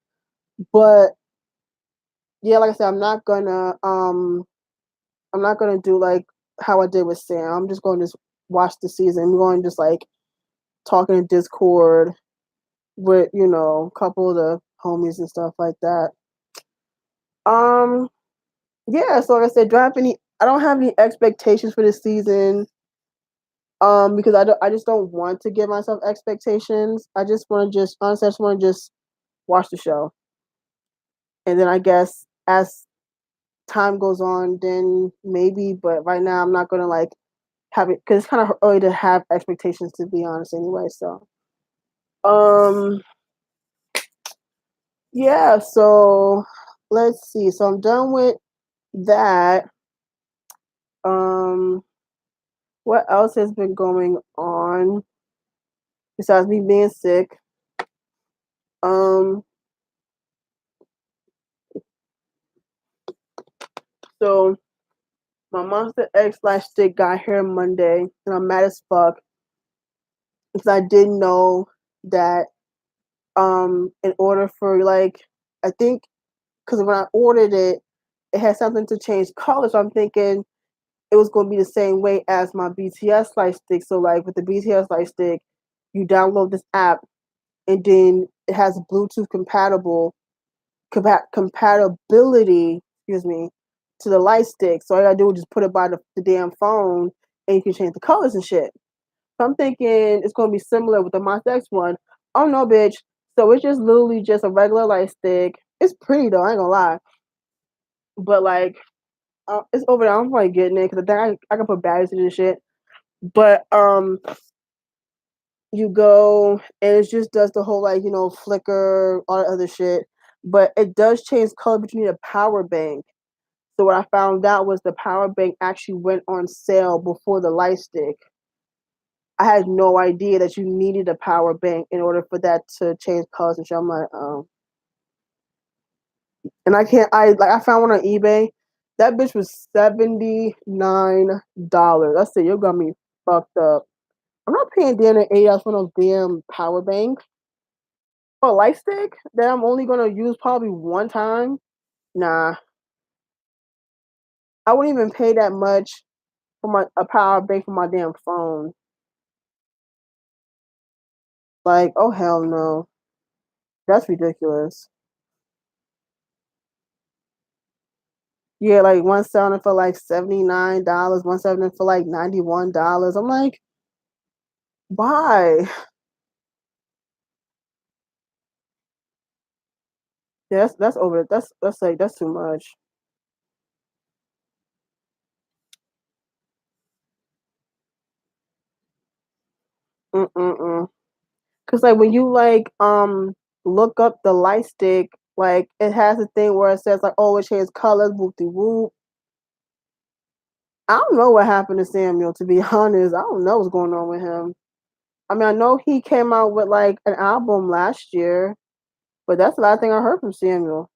Speaker 1: But yeah, like I said, I'm not gonna do like how I did with Sam. I'm just going to just watch the season. We're going to just like talking in Discord with a couple of the homies and stuff like that. Um, yeah. So like I said, I don't have any expectations for this season. Because I just don't want to give myself expectations. I just want to just honestly, I just want to just watch the show, and then I guess as time goes on, then maybe. But right now, I'm not gonna like have it because it's kind of early to have expectations, to be honest. Anyway, so um, yeah. So let's see. So I'm done with that. Um, what else has been going on besides me being sick? Um, so my Monster X slash stick got here Monday, and I'm mad as fuck because I didn't know that. In order for like, I think because when I ordered it, it had something to change color, so I'm thinking it was going to be the same way as my BTS Light Stick. So like with the BTS Light Stick, you download this app, and then it has Bluetooth compatibility. Excuse me, to the light stick. So all I gotta do is just put it by the damn phone, and you can change the colors and shit. So I'm thinking it's gonna be similar with the Monster X one. Oh no, bitch. So it's just literally just a regular light stick. It's pretty though, I ain't gonna lie. But like, it's over there. I'm probably getting it because I can put batteries in this shit. But you go and it just does the whole like flicker, all that other shit. But it does change color, but you need a power bank. So what I found out was the power bank actually went on sale before the light stick. I had no idea that you needed a power bank in order for that to change colors and shit. I'm like, oh. And I can't. I found one on eBay. That bitch was $79. I said, you got me fucked up. I'm not paying damn near $8 for no damn power bank. For a light stick that I'm only gonna use probably one time. Nah, I wouldn't even pay that much for my a power bank for my damn phone. Like, oh hell no, that's ridiculous. Yeah, like one selling for like $79, one selling for like $91. I'm like, why? Yeah, that's over. That's like that's too much. Mm-mm-mm. Cause like when you like look up the light stick, like it has a thing where it says like, oh, it changes colors, whoop de whoop. I don't know what happened to Samuel, to be honest. I don't know what's going on with him. I mean, I know he came out with like an album last year, but that's the last thing I heard from Samuel.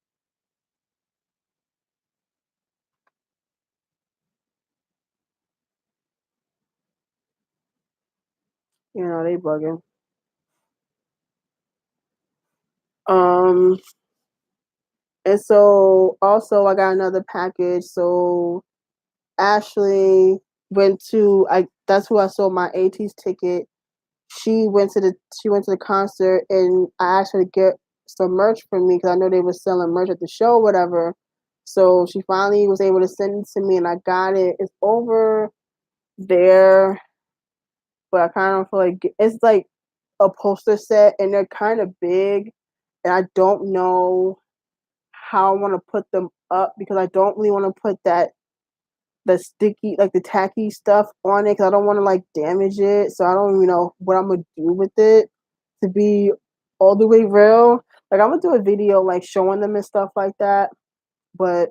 Speaker 1: They bugging. Um, and so also I got another package. So Ashley went to I that's who I sold my AT's ticket. She went to the concert and I asked her to get some merch for me because I know they were selling merch at the show, whatever. So she finally was able to send it to me and I got it. It's over there, but I kind of feel like it's like a poster set and they're kind of big and I don't know how I want to put them up because I don't really want to put the sticky, like the tacky stuff on it because I don't want to like damage it. So I don't even know what I'm gonna do with it to be all the way real. Like I'm gonna do a video like showing them and stuff like that, but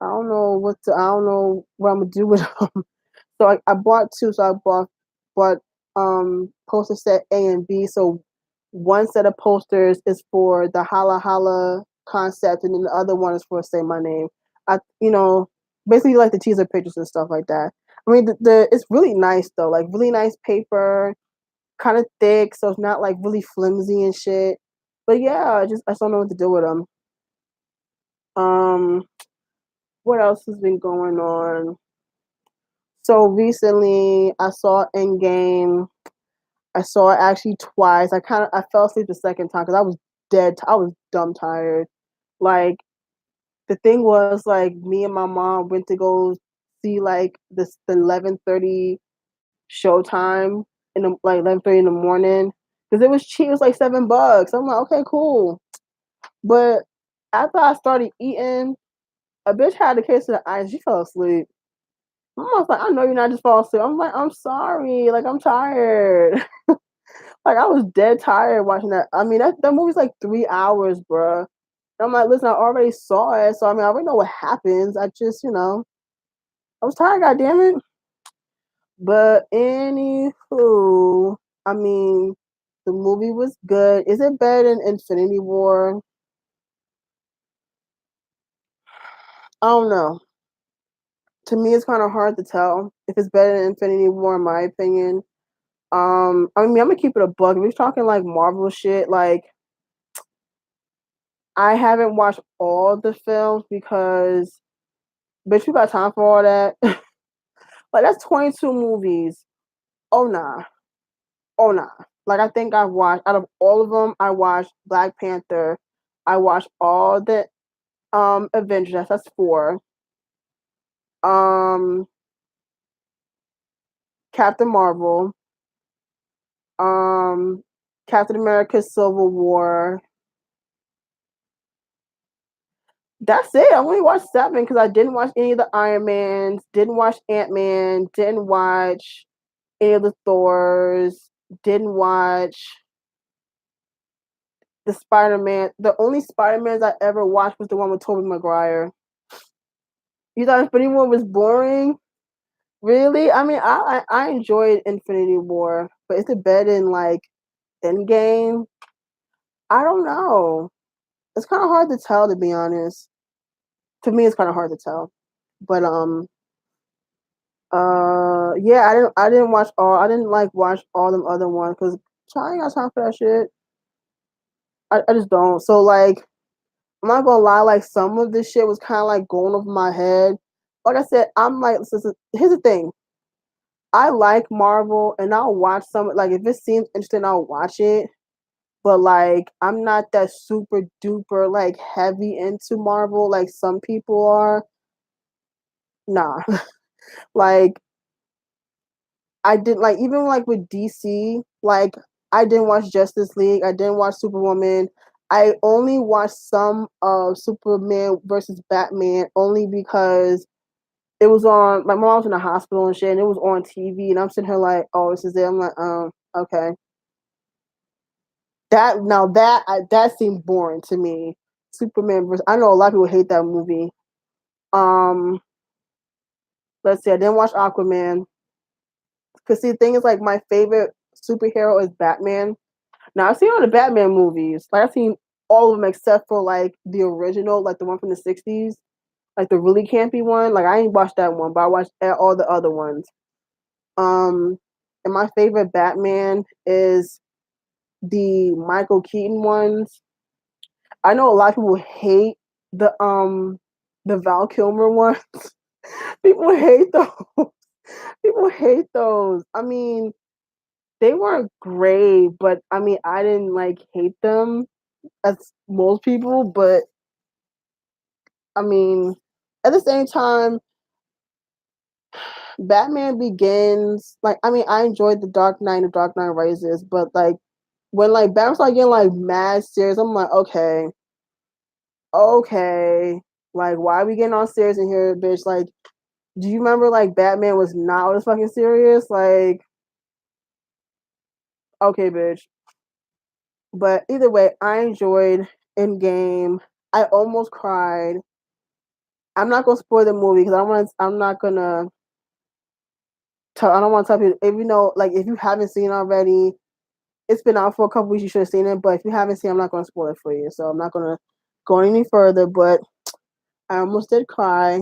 Speaker 1: I don't know what I'm gonna do with them. So I bought two. So I bought poster set A and B. So one set of posters is for the Holla Holla concept, and then the other one is for Say My Name. I basically like the teaser pictures and stuff like that. I mean the it's really nice though, like really nice paper, kind of thick, so it's not like really flimsy and shit. But yeah, I just don't know what to do with them. Um, what else has been going on? So recently, I saw Endgame. I saw it actually twice. I fell asleep the second time because I was dead. I was dumb tired. Like the thing was, like me and my mom went to go see like the 11:30 showtime in the like 11:30 in the morning because it was cheap. It was like $7. I'm like, okay, cool. But after I started eating, a bitch had a case of the ice. She fell asleep. I'm almost like, I know you're not just fall asleep. I'm like, I'm sorry. Like, I'm tired. Like, I was dead tired watching that. I mean, that movie's like 3 hours, bruh. And I'm like, listen, I already saw it. So, I mean, I already know what happens. I just, I was tired, goddammit. But, anywho, I mean, the movie was good. Is it better than Infinity War? I don't know. To me, it's kind of hard to tell if it's better than Infinity War, in my opinion. I mean, I'm gonna keep it a bug. If we're talking like Marvel shit, like I haven't watched all the films because, bitch, you got time for all that? Like that's 22 movies. Oh nah, oh nah. Like I think I've watched out of all of them. I watched Black Panther. I watched all the Avengers. That's four. Um, Captain Marvel. Um, Captain America: Civil War. That's it. I only watched 7 because I didn't watch any of the Iron Mans, didn't watch Ant-Man, didn't watch any of the Thors, didn't watch the Spider-Man. The only Spider-Mans I ever watched was the one with Tobey Maguire. You thought Infinity War was boring? Really? I mean, I enjoyed Infinity War, but is it better than like Endgame? I don't know. It's kind of hard to tell, to be honest. To me, it's kind of hard to tell. But yeah, I didn't like watch all them other ones because I ain't got time for that shit. I just don't. So like, I'm not gonna lie, like some of this shit was kind of like going over my head. Like I said, I'm like, here's the thing. I like Marvel, and I'll watch some. Like if it seems interesting, I'll watch it. But like, I'm not that super duper like heavy into Marvel like some people are. Nah, like I didn't like even like with DC, like I didn't watch Justice League, I didn't watch Superwoman. I only watched some of Superman versus Batman only because it was on my mom was in the hospital and shit and it was on TV and I'm sitting here like, oh, this is it. I'm like, okay. That seemed boring to me. Superman versus I know a lot of people hate that movie. Um let's see, I didn't watch Aquaman. Cause see the thing is like my favorite superhero is Batman. Now I've seen all the Batman movies. Like I've seen all of them except for like the original, like the one from the '60s, like the really campy one. Like I ain't watched that one, but I watched all the other ones. Um, and my favorite Batman is the Michael Keaton ones. I know a lot of people hate the Val Kilmer ones. People hate those. People hate those. I mean, they weren't great, but I mean, I didn't like hate them as most people, but I mean, at the same time, Batman Begins, like, I mean, I enjoyed the Dark Knight and Dark Knight Rises, but like, when like Batman started getting like mad serious, I'm like, okay, okay, like, why are we getting all serious in here, bitch? Like, do you remember like Batman was not as fucking serious? Like, okay, bitch. But either way, I enjoyed Endgame. I almost cried. I'm not gonna spoil the movie because I want. I'm not gonna. I don't want to tell people if you know, like if you haven't seen it already, it's been out for a couple weeks. You should have seen it, but if you haven't seen, it, I'm not gonna spoil it for you. So I'm not gonna go any further. But I almost did cry,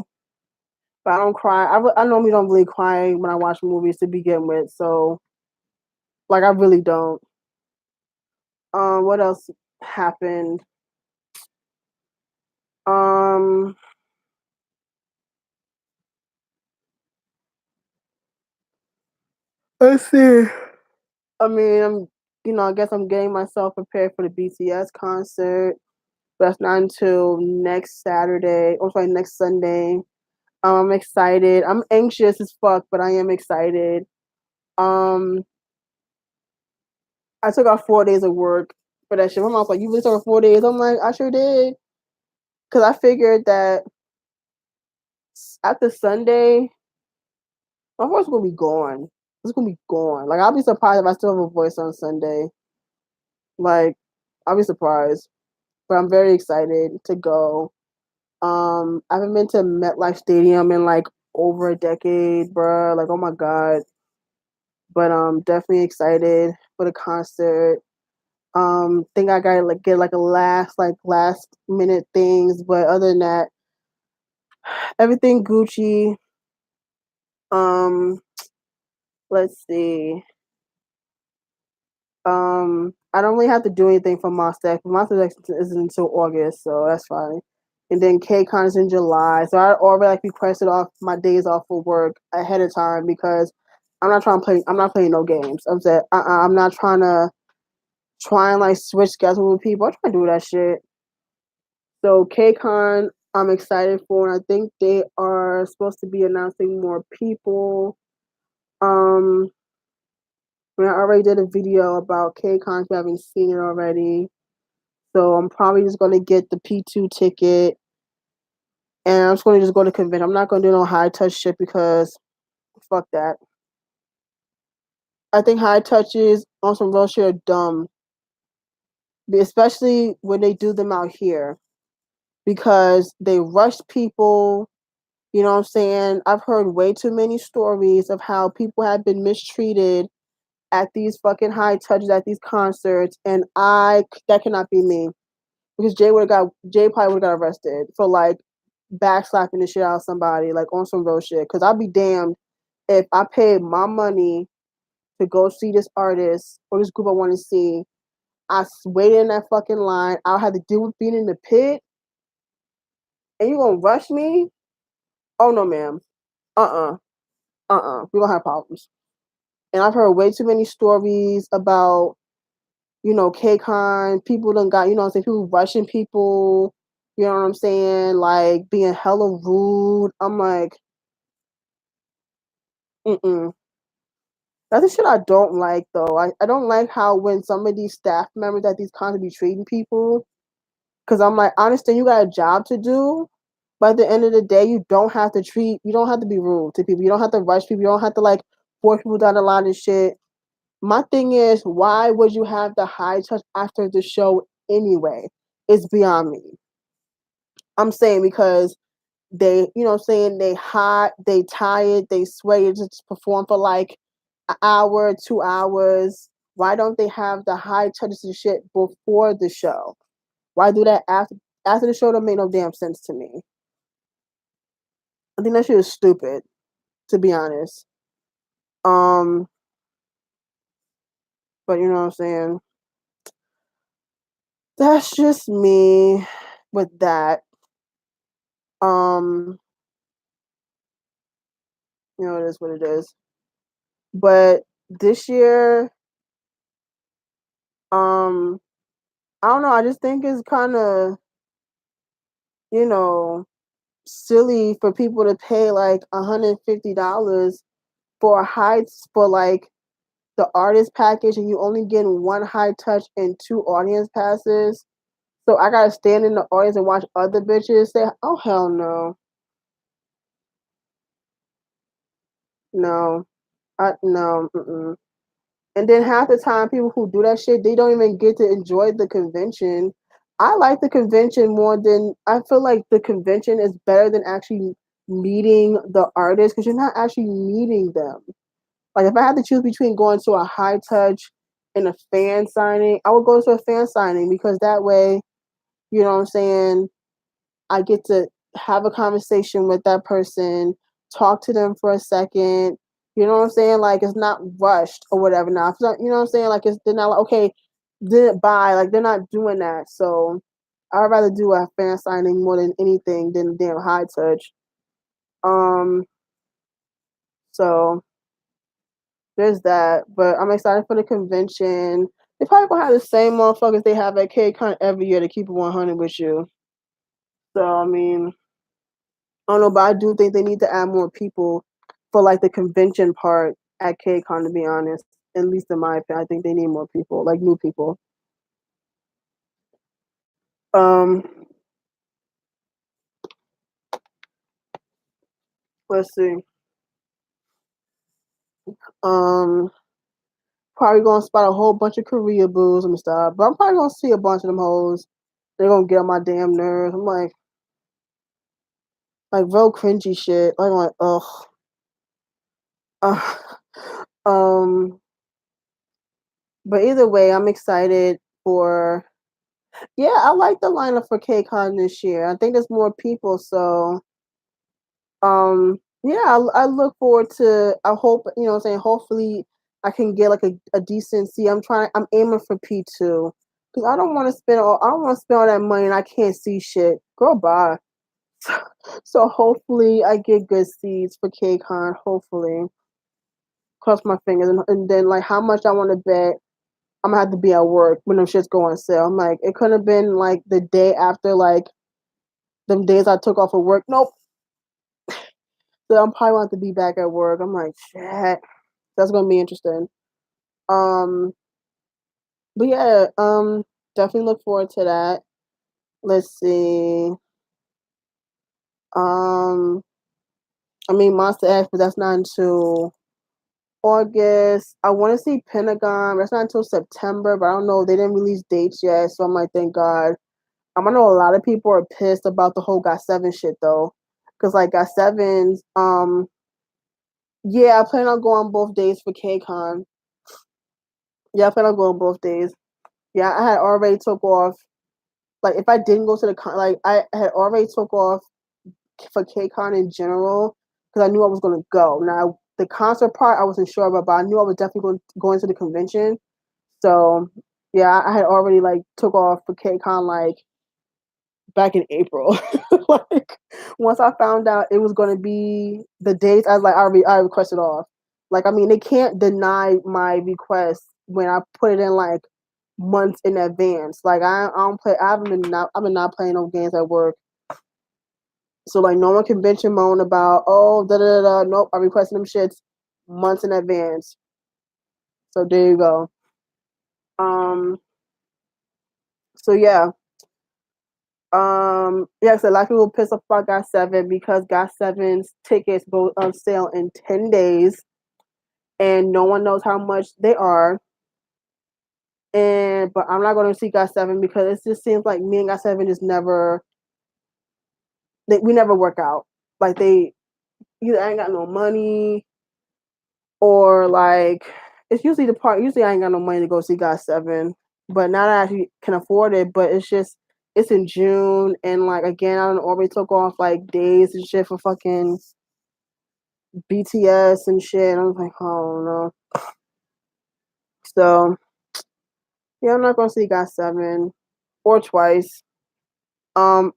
Speaker 1: but I don't cry. I normally don't really cry when I watch movies to begin with. So like I really don't. What else happened? Um, let's see. I mean, I guess I'm getting myself prepared for the BTS concert. But that's not until next Saturday, or sorry, next Sunday. I'm excited. I'm anxious as fuck, but I am excited. Um, I took off 4 days of work for that shit. My mom's like, "You really took off 4 days?" I'm like, "I sure did," because I figured that after Sunday, my voice gonna be gone. It's gonna be gone. Like I'll be surprised if I still have a voice on Sunday. Like I'll be surprised, but I'm very excited to go. I haven't been to MetLife Stadium in like over a decade, bruh. Like, oh my god. But definitely excited for the concert. Think I gotta like get like a last minute things, but other than that, everything Gucci. Um, let's see. I don't really have to do anything for Monster X. Monster X isn't until August, so that's fine. And then KCON is in July, so I already like requested off my days off for work ahead of time because I'm not trying to play. I'm not playing no games. I'm saying I'm not trying to try and like switch schedule with people. I'm trying to do that shit. So KCON, I'm excited for. And I think they are supposed to be announcing more people. Um, I already did a video about KCON if you haven't seen it already. So I'm probably just gonna get the P2 ticket and I'm just gonna just go to convention. I'm not gonna do no high touch shit because fuck that. I think high touches on some real shit are dumb, especially when they do them out here because they rush people. You know what I'm saying? I've heard way too many stories of how people have been mistreated at these fucking high touches at these concerts, and I that cannot be me because Jay probably would have got arrested for like backslapping the shit out of somebody like on some real shit. Because I'll be damned if I paid my money to go see this artist or this group I want to see. Waited in that fucking line. I'll have to deal with being in the pit, and you gonna rush me? Oh no, ma'am. We gonna have problems. And I've heard way too many stories about, KCON, people done got, I'm saying, people rushing people, you know what I'm saying, like being hella rude. I'm like, mm-mm. That's the shit I don't like though. I don't like how when some of these staff members at these cons be treating people, because I'm like, I understand you got a job to do, but at the end of the day, you don't have to be rude to people. You don't have to rush people. You don't have to like force people down the line and shit. My thing is, why would you have the high touch after the show anyway? It's beyond me. I'm saying because they, saying they hot, they tired, they sweaty, just perform for like an hour, 2 hours. Why don't they have the high touches and shit before the show? Why do that after the show? Don't make no damn sense to me. I think that shit is stupid, to be honest. Um, but you know what I'm saying? That's just me with that. Um, it is what it is. But this year, um, I don't know, I just think it's kind of, you know, silly for people to pay like $150 for a for like the artist package and you only get one high touch and two audience passes. So I gotta stand in the audience and watch other bitches say, "Oh hell no, no, no." Mm-mm. And then half the time, people who do that shit, they don't even get to enjoy the convention. I like the convention more than I feel like the convention is better than actually meeting the artists because you're not actually meeting them. Like if I had to choose between going to a high touch and a fan signing, I would go to a fan signing because that way, you know what I'm saying, I get to have a conversation with that person, talk to them for a second. You know what I'm saying? Like it's not rushed or whatever. Now, it's not, you know what I'm saying? Like they're not like okay, didn't buy. Like they're not doing that. So I'd rather do a fan signing more than anything than a damn high touch. Um, so there's that. But I'm excited for the convention. They probably gonna have the same motherfuckers they have at KCON every year to keep it 100 with you. So I mean, I don't know, but I do think they need to add more people for like the convention part at KCON. To be honest, at least in my opinion, I think they need more people, like new people. Um, let's see. Um, Probably gonna spot a whole bunch of Korea boos and stuff, but I'm probably gonna see a bunch of them hoes. They're gonna get on my damn nerves. I'm like real cringy shit. Like, I'm like, ugh. Uh, um, but either way, I'm excited for. Yeah, I like the lineup for KCON this year. I think there's more people, so yeah, I look forward to. I hope you know. What I'm saying hopefully I can get like a decent seat. I'm aiming for P2 because I don't want to spend all that money and I can't see shit. Girl, bye. So hopefully I get good seats for KCON. Hopefully, cross my fingers, and then like how much I want to bet. I'm gonna have to be at work when them shits go on sale. I'm like, it could have been like the day after, like them days I took off of work. Nope. So I'm probably want to be back at work. I'm like, shit. That's gonna be interesting. Um, but yeah, definitely look forward to that. Let's see. Um, I mean Monster X, but that's not until August. I want to see Pentagon. That's not until September, but I don't know. They didn't release dates yet, so I'm like, thank God. I know a lot of people are pissed about the whole Got7 shit though, because like Got7's, yeah, I plan on going both days for KCON. Yeah, I plan on going both days. Yeah, I had already took off. Like, if I didn't go to the con, like I had already took off for KCON in general because I knew I was going to go. Now the concert part I wasn't sure about, but I knew I was definitely going to the convention. So yeah, I had already like took off for KCON like back in April. Like once I found out it was going to be the dates, I was like, I requested off. Like I mean, they can't deny my request when I put it in like months in advance. Like I don't play. I've been not playing no games at work. So like no one can bitch and moan about da da da. Nope, I requested them shits months in advance. So there you go. Um. So yeah. Yeah, so a lot of people piss off about Got7 because Got7's tickets go on sale in 10 days and no one knows how much they are. And but I'm not gonna see Got7 because it just seems like me and Got7 just never we never work out. Like they either ain't got no money or like it's usually the part usually I ain't got no money to go see Got7. But now that I actually can afford it, but it's just it's in June and like again I don't already took off like days and shit for fucking BTS and shit. I was like, oh no. So yeah, I'm not gonna see Got7 or Twice. I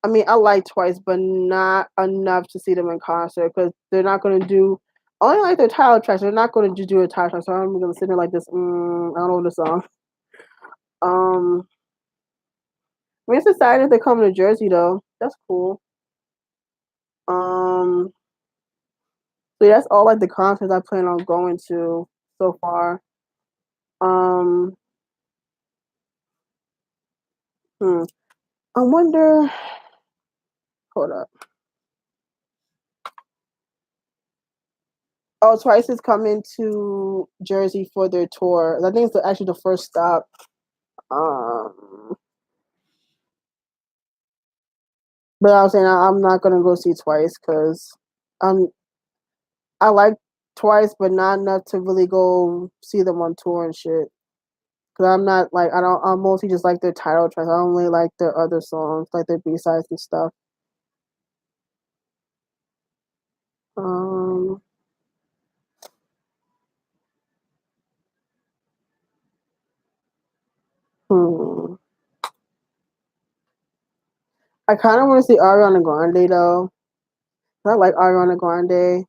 Speaker 1: mean I like Twice, but not enough to see them in concert because they're not gonna do only like their title tracks. They're not gonna just do a title track. So I'm gonna sit there like this. I don't know the song. Um, I mean it's exciting if they come to Jersey though. That's cool. Um, so that's all like the concerts I plan on going to so far. Um, hmm. I wonder. Hold up. Oh, Twice is coming to Jersey for their tour. I think it's actually the first stop. Um, but I was saying I'm not gonna go see Twice because I'm I like Twice, but not enough to really go see them on tour and shit. Cause I'm not like I mostly just like their title tracks. I don't really like their other songs, like their B sides and stuff. Um, hmm. I kind of want to see Ariana Grande though. I like Ariana Grande.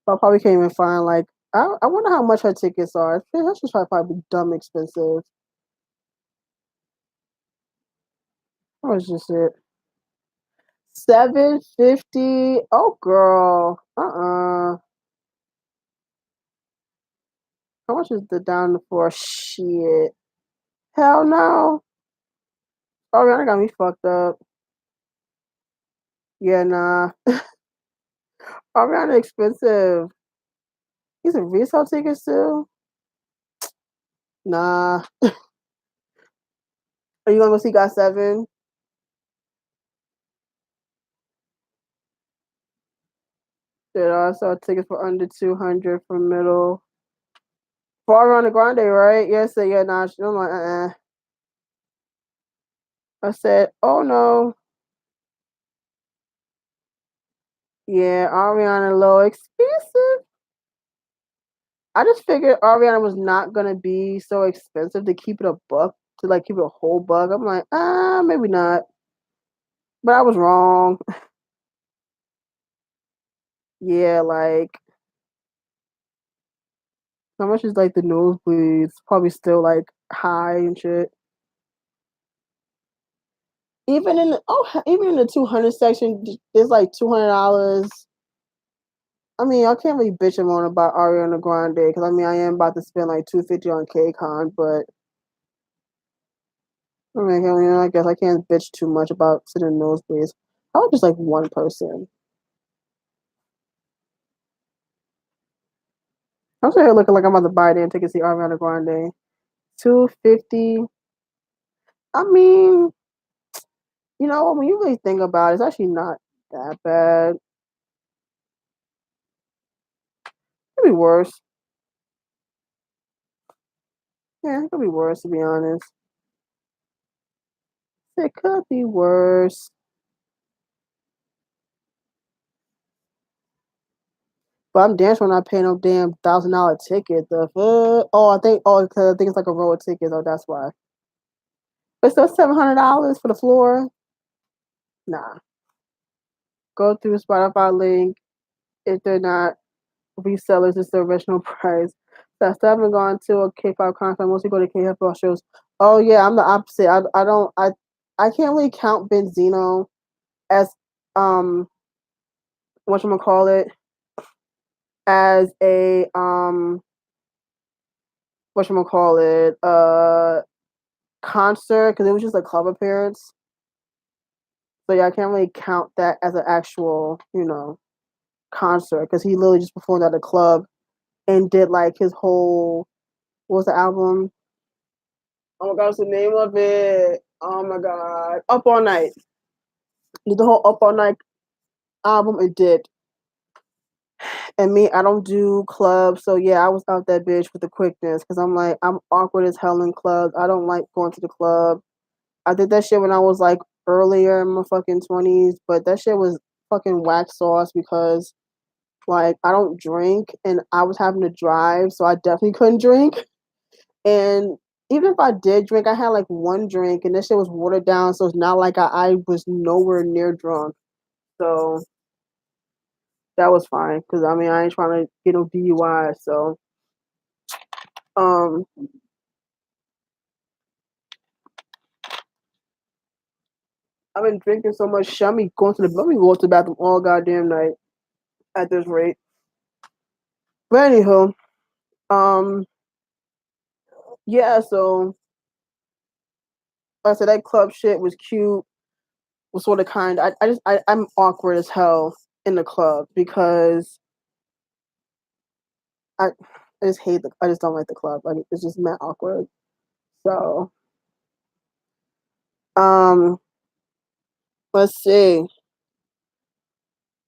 Speaker 1: I probably can't even find like I wonder how much her tickets are. That should probably be dumb expensive. How much is it? 750. Oh girl. How much is the down the floor? Shit. Hell no. Oh man, that got me fucked up. Yeah, nah. Oh man, expensive. These are resale tickets too? Nah. Are you gonna go see Got7? There are also tickets for under 200 for middle. For Ariana Grande, right? Yes, yeah, nah. I'm like, I said, oh no. Yeah, Ariana low expensive. I just figured Ariana was not gonna be so expensive to keep it a buck, to like keep it a whole buck. I'm like, maybe not. But I was wrong. Yeah, like how much is like the nosebleeds? Probably still like high and shit. Even in the 200 section, it's like $200. I mean, I can't really bitch and moan about Ariana Grande because I mean, I am about to spend like 250 on KCON, but I mean, I guess I can't bitch too much about sitting in nosebleeds. I was just like one person. I'm sitting here looking like I'm about to buy damn tickets to see Ariana Grande. 250. I mean, when you really think about it, it's actually not that bad. Could be worse. Yeah, it could be worse to be honest. It could be worse. But I'm damn sure not paying no damn $1,000 ticket. The fuck? Because I think it's like a row of tickets. Oh, that's why. But still $700 for the floor. Nah. Go through Spotify link. If they're not resellers, it's the original price. So I still haven't gone to a K-pop concert. I mostly go to K-pop shows. Oh yeah, I'm the opposite. I can't really count Benzino as whatchamacallit as a whatchamacallit concert because it was just a club appearance. So yeah, I can't really count that as an actual, concert because he literally just performed at a club and did like his whole what was the album? Oh my god, what's the name of it? Oh my god. Up All Night. Did the whole Up All Night album and did. And me, I don't do clubs, so yeah, I was out that bitch with the quickness because I'm like, I'm awkward as hell in clubs. I don't like going to the club. I did that shit when I was like earlier in my fucking 20s, but that shit was fucking whack sauce because like I don't drink and I was having to drive, so I definitely couldn't drink. And even if I did drink, I had like one drink and this shit was watered down, so it's not like I was nowhere near drunk. So that was fine because I mean I ain't trying to get no DUI. So um I've been drinking so much shit. Let me go to the bathroom all goddamn night at this rate. But anywho, um yeah, so like I said that club shit was cute, was sort of kind. I'm awkward as hell in the club because I just I just don't like the club. Like it's just mad awkward. So um let's see.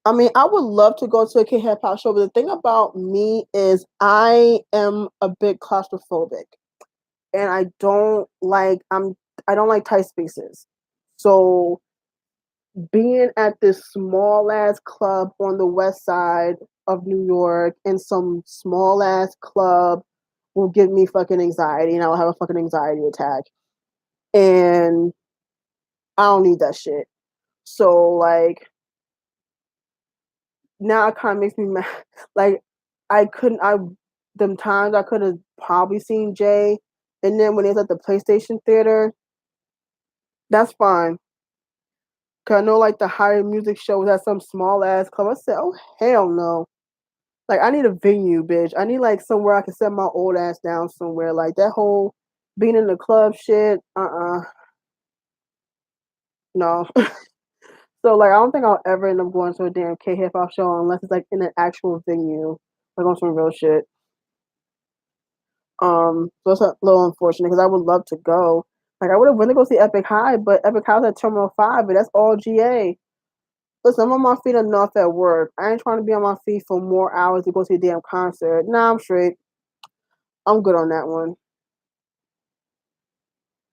Speaker 1: I mean, I would love to go to a K-hip hop show, but the thing about me is I am a bit claustrophobic, and I don't like tight spaces. So being at this small ass club on the west side of New York in some small ass club will give me fucking anxiety, and I will have a fucking anxiety attack, and I don't need that shit. So like now it kind of makes me mad. Like I couldn't. I them times I could have probably seen Jay, and then when it's at the PlayStation Theater, that's fine. Cause I know like the higher music show was at some small ass club. I said, oh hell no. Like I need a venue, bitch. I need like somewhere I can set my old ass down somewhere. Like that whole being in the club shit. No. So like I don't think I'll ever end up going to a damn K hip hop show unless it's like in an actual venue, like on some real shit. So it's a little unfortunate because I would love to go. Like I would have wanted to go see Epic High, but Epic High's at Terminal 5, but that's all GA. Listen, I'm on my feet enough at work. I ain't trying to be on my feet for more hours to go see a damn concert. Nah, I'm straight. I'm good on that one.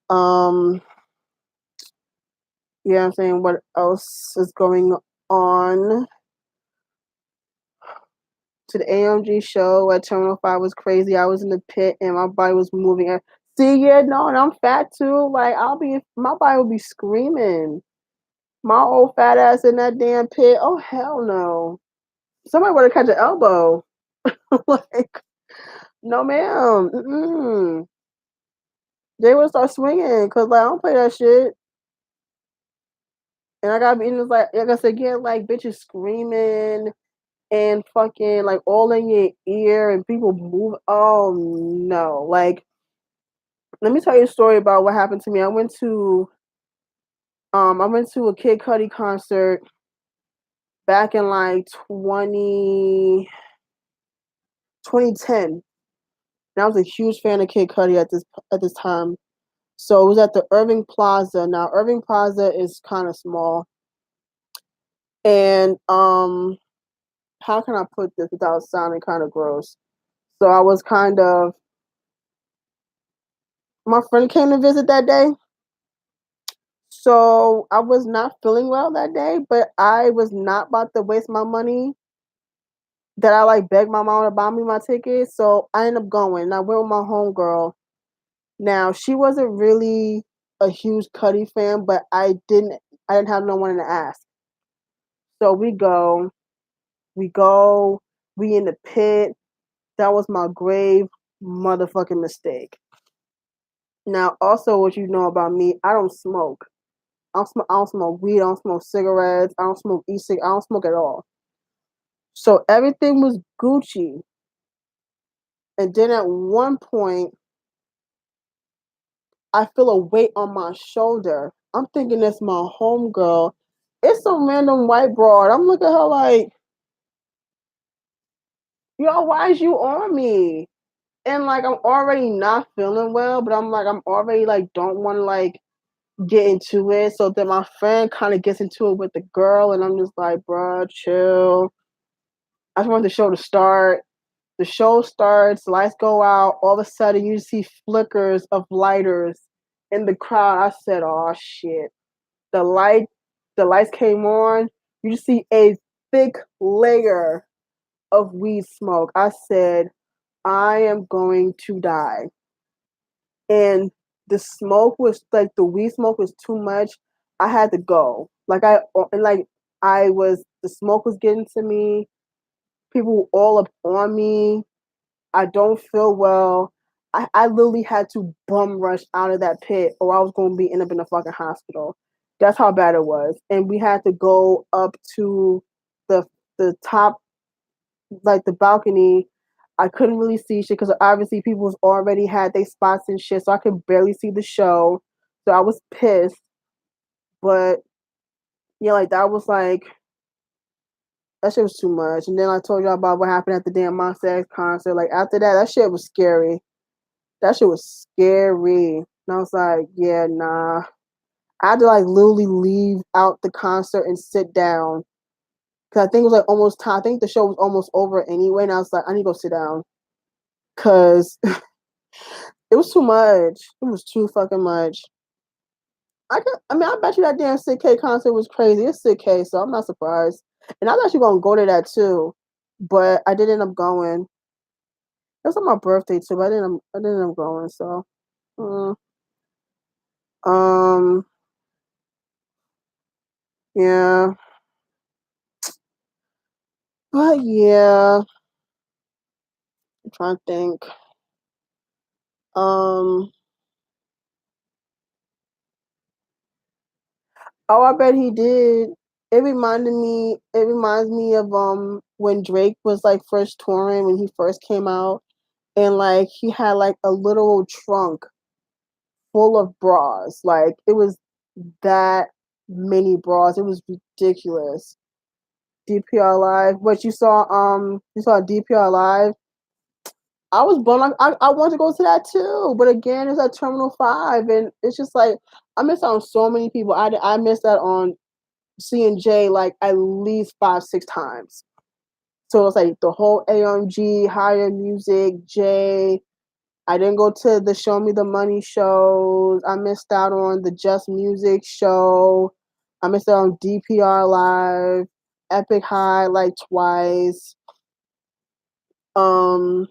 Speaker 1: Um, yeah, I'm saying what else is going on? To the AMG show at Terminal 5 was crazy. I was in the pit and my body was moving. See, yeah, no, and I'm fat too. Like my body will be screaming. My old fat ass in that damn pit. Oh hell no! Somebody would have catch an elbow. Like no, ma'am. Mm-mm. They would start swinging because like I don't play that shit. And I gotta be in this like I said again, like bitches screaming and fucking like all in your ear and people move. Oh no! Like let me tell you a story about what happened to me. I went to I went to a Kid Cudi concert back in like 2010. And I was a huge fan of Kid Cudi at this time. So it was at the Irving Plaza. Now Irving Plaza is kind of small, and how can I put this without sounding kind of gross? So I was kind of my friend came to visit that day. So I was not feeling well that day, but I was not about to waste my money that I like begged my mom to buy me my ticket. So I ended up going. And I went with my homegirl. Now she wasn't really a huge Cuddy fan, but I didn't have no one to ask. So we go, we in the pit. That was my grave motherfucking mistake. Now, also, what you know about me, I don't smoke. I don't smoke weed. I don't smoke cigarettes. I don't smoke e-cig. I don't smoke at all. So everything was Gucci. And then at one point, I feel a weight on my shoulder. I'm thinking it's my homegirl. It's some random white broad. I'm looking at her like, yo, why is you on me? And like I'm already not feeling well, but I'm already like don't want to like get into it. So then my friend kind of gets into it with the girl, and I'm just like, bruh, chill. I just want the show to start. The show starts, lights go out. All of a sudden, you see flickers of lighters in the crowd. I said, "Oh shit!" The light, the lights came on. You see a thick layer of weed smoke. I said, "I am going to die." And the smoke was like the weed smoke was too much. I had to go. I was the smoke was getting to me. People were all up on me. I don't feel well. I literally had to bum rush out of that pit or I was gonna be end up in a fucking hospital. That's how bad it was. And we had to go up to the the top like the balcony. I couldn't really see shit because obviously people was already had their spots and shit, so I could barely see the show. So I was pissed. But yeah, like that was like that shit was too much. And then I told y'all about what happened at the damn Monsta X concert. Like after that, that shit was scary. That shit was scary. And I was like, yeah, nah. I had to like literally leave out the concert and sit down. Cause I think it was like almost time. I think the show was almost over anyway. And I was like, I need to go sit down. Cause it was too much. It was too fucking much. I mean, I bet you that damn Sick K concert was crazy. It's Sick K, so I'm not surprised. And I was actually gonna go to that too, but I did end up going. It was on my birthday too, but I didn't end up going. So, mm, um, yeah, but yeah, I'm trying to think. Um, oh, I bet he did. It reminds me of when Drake was like first touring when he first came out and like he had like a little trunk full of bras. Like it was that many bras. It was ridiculous. DPR live. What you saw DPR live. I was blown. I want to go to that too, but again, it's at Terminal Five, and it's just like I missed out on so many people. I missed that on C&J like at least 5 6 times. So it's like the whole AMG, Higher Music, J. I didn't go to the Show Me the Money shows. I missed out on the Just Music show. I missed out on DPR Live, Epic High like twice. Um,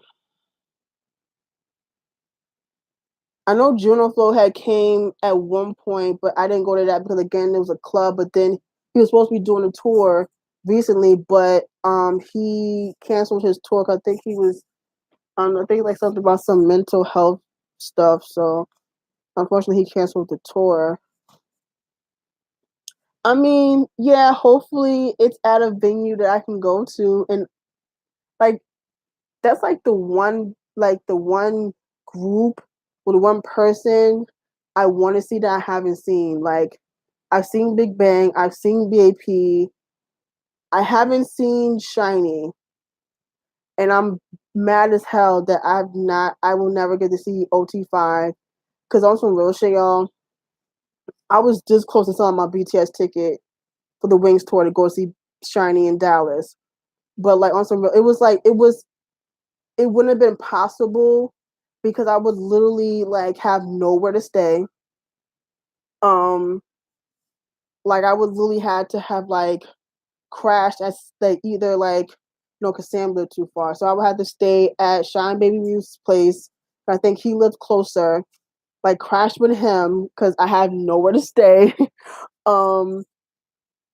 Speaker 1: I know Juno Flow had came at one point, but I didn't go to that because again it was a club. But then he was supposed to be doing a tour recently, but he canceled his tour. 'Cause I think he was I think like something about some mental health stuff. So unfortunately, he canceled the tour. I mean, yeah, hopefully it's at a venue that I can go to, and like that's like the one group or the one person I want to see that I haven't seen. Like I've seen Big Bang. I've seen BAP. I haven't seen Shiny, and I'm mad as hell that I will never get to see OT5 because on some real shit, y'all. I was this close to selling my BTS ticket for the Wings tour to go see Shiny in Dallas, but like on some real, it wouldn't have been possible because I would literally like have nowhere to stay. Um, like I would literally had to have like crashed at like either like because Sam lived too far, so I would have to stay at Shine Baby Muse's place. I think he lived closer. Like crash with him because I had nowhere to stay. um,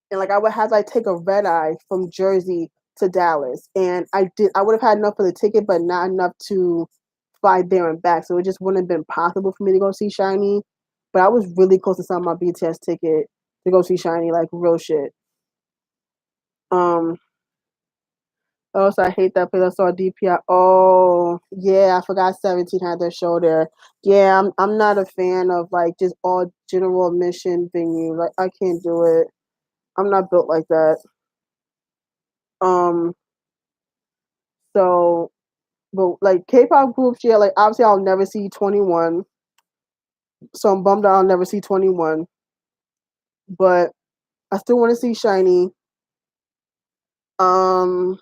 Speaker 1: and like I would have to like take a red eye from Jersey to Dallas, and I would have had enough for the ticket, but not enough to fly there and back. So it just wouldn't have been possible for me to go see Shiny. But I was really close to selling my BTS ticket to go see Shiny, like real shit. Um, also, I hate that place. I saw DPI. Oh, yeah, I forgot 17 had their show there. Yeah, I'm not a fan of like just all general admission venue. Like I can't do it. I'm not built like that. Um, so but like K-pop groups, yeah, like obviously I'll never see 21. So I'm bummed out I'll never see 21. But I still want to see Shiny. Um,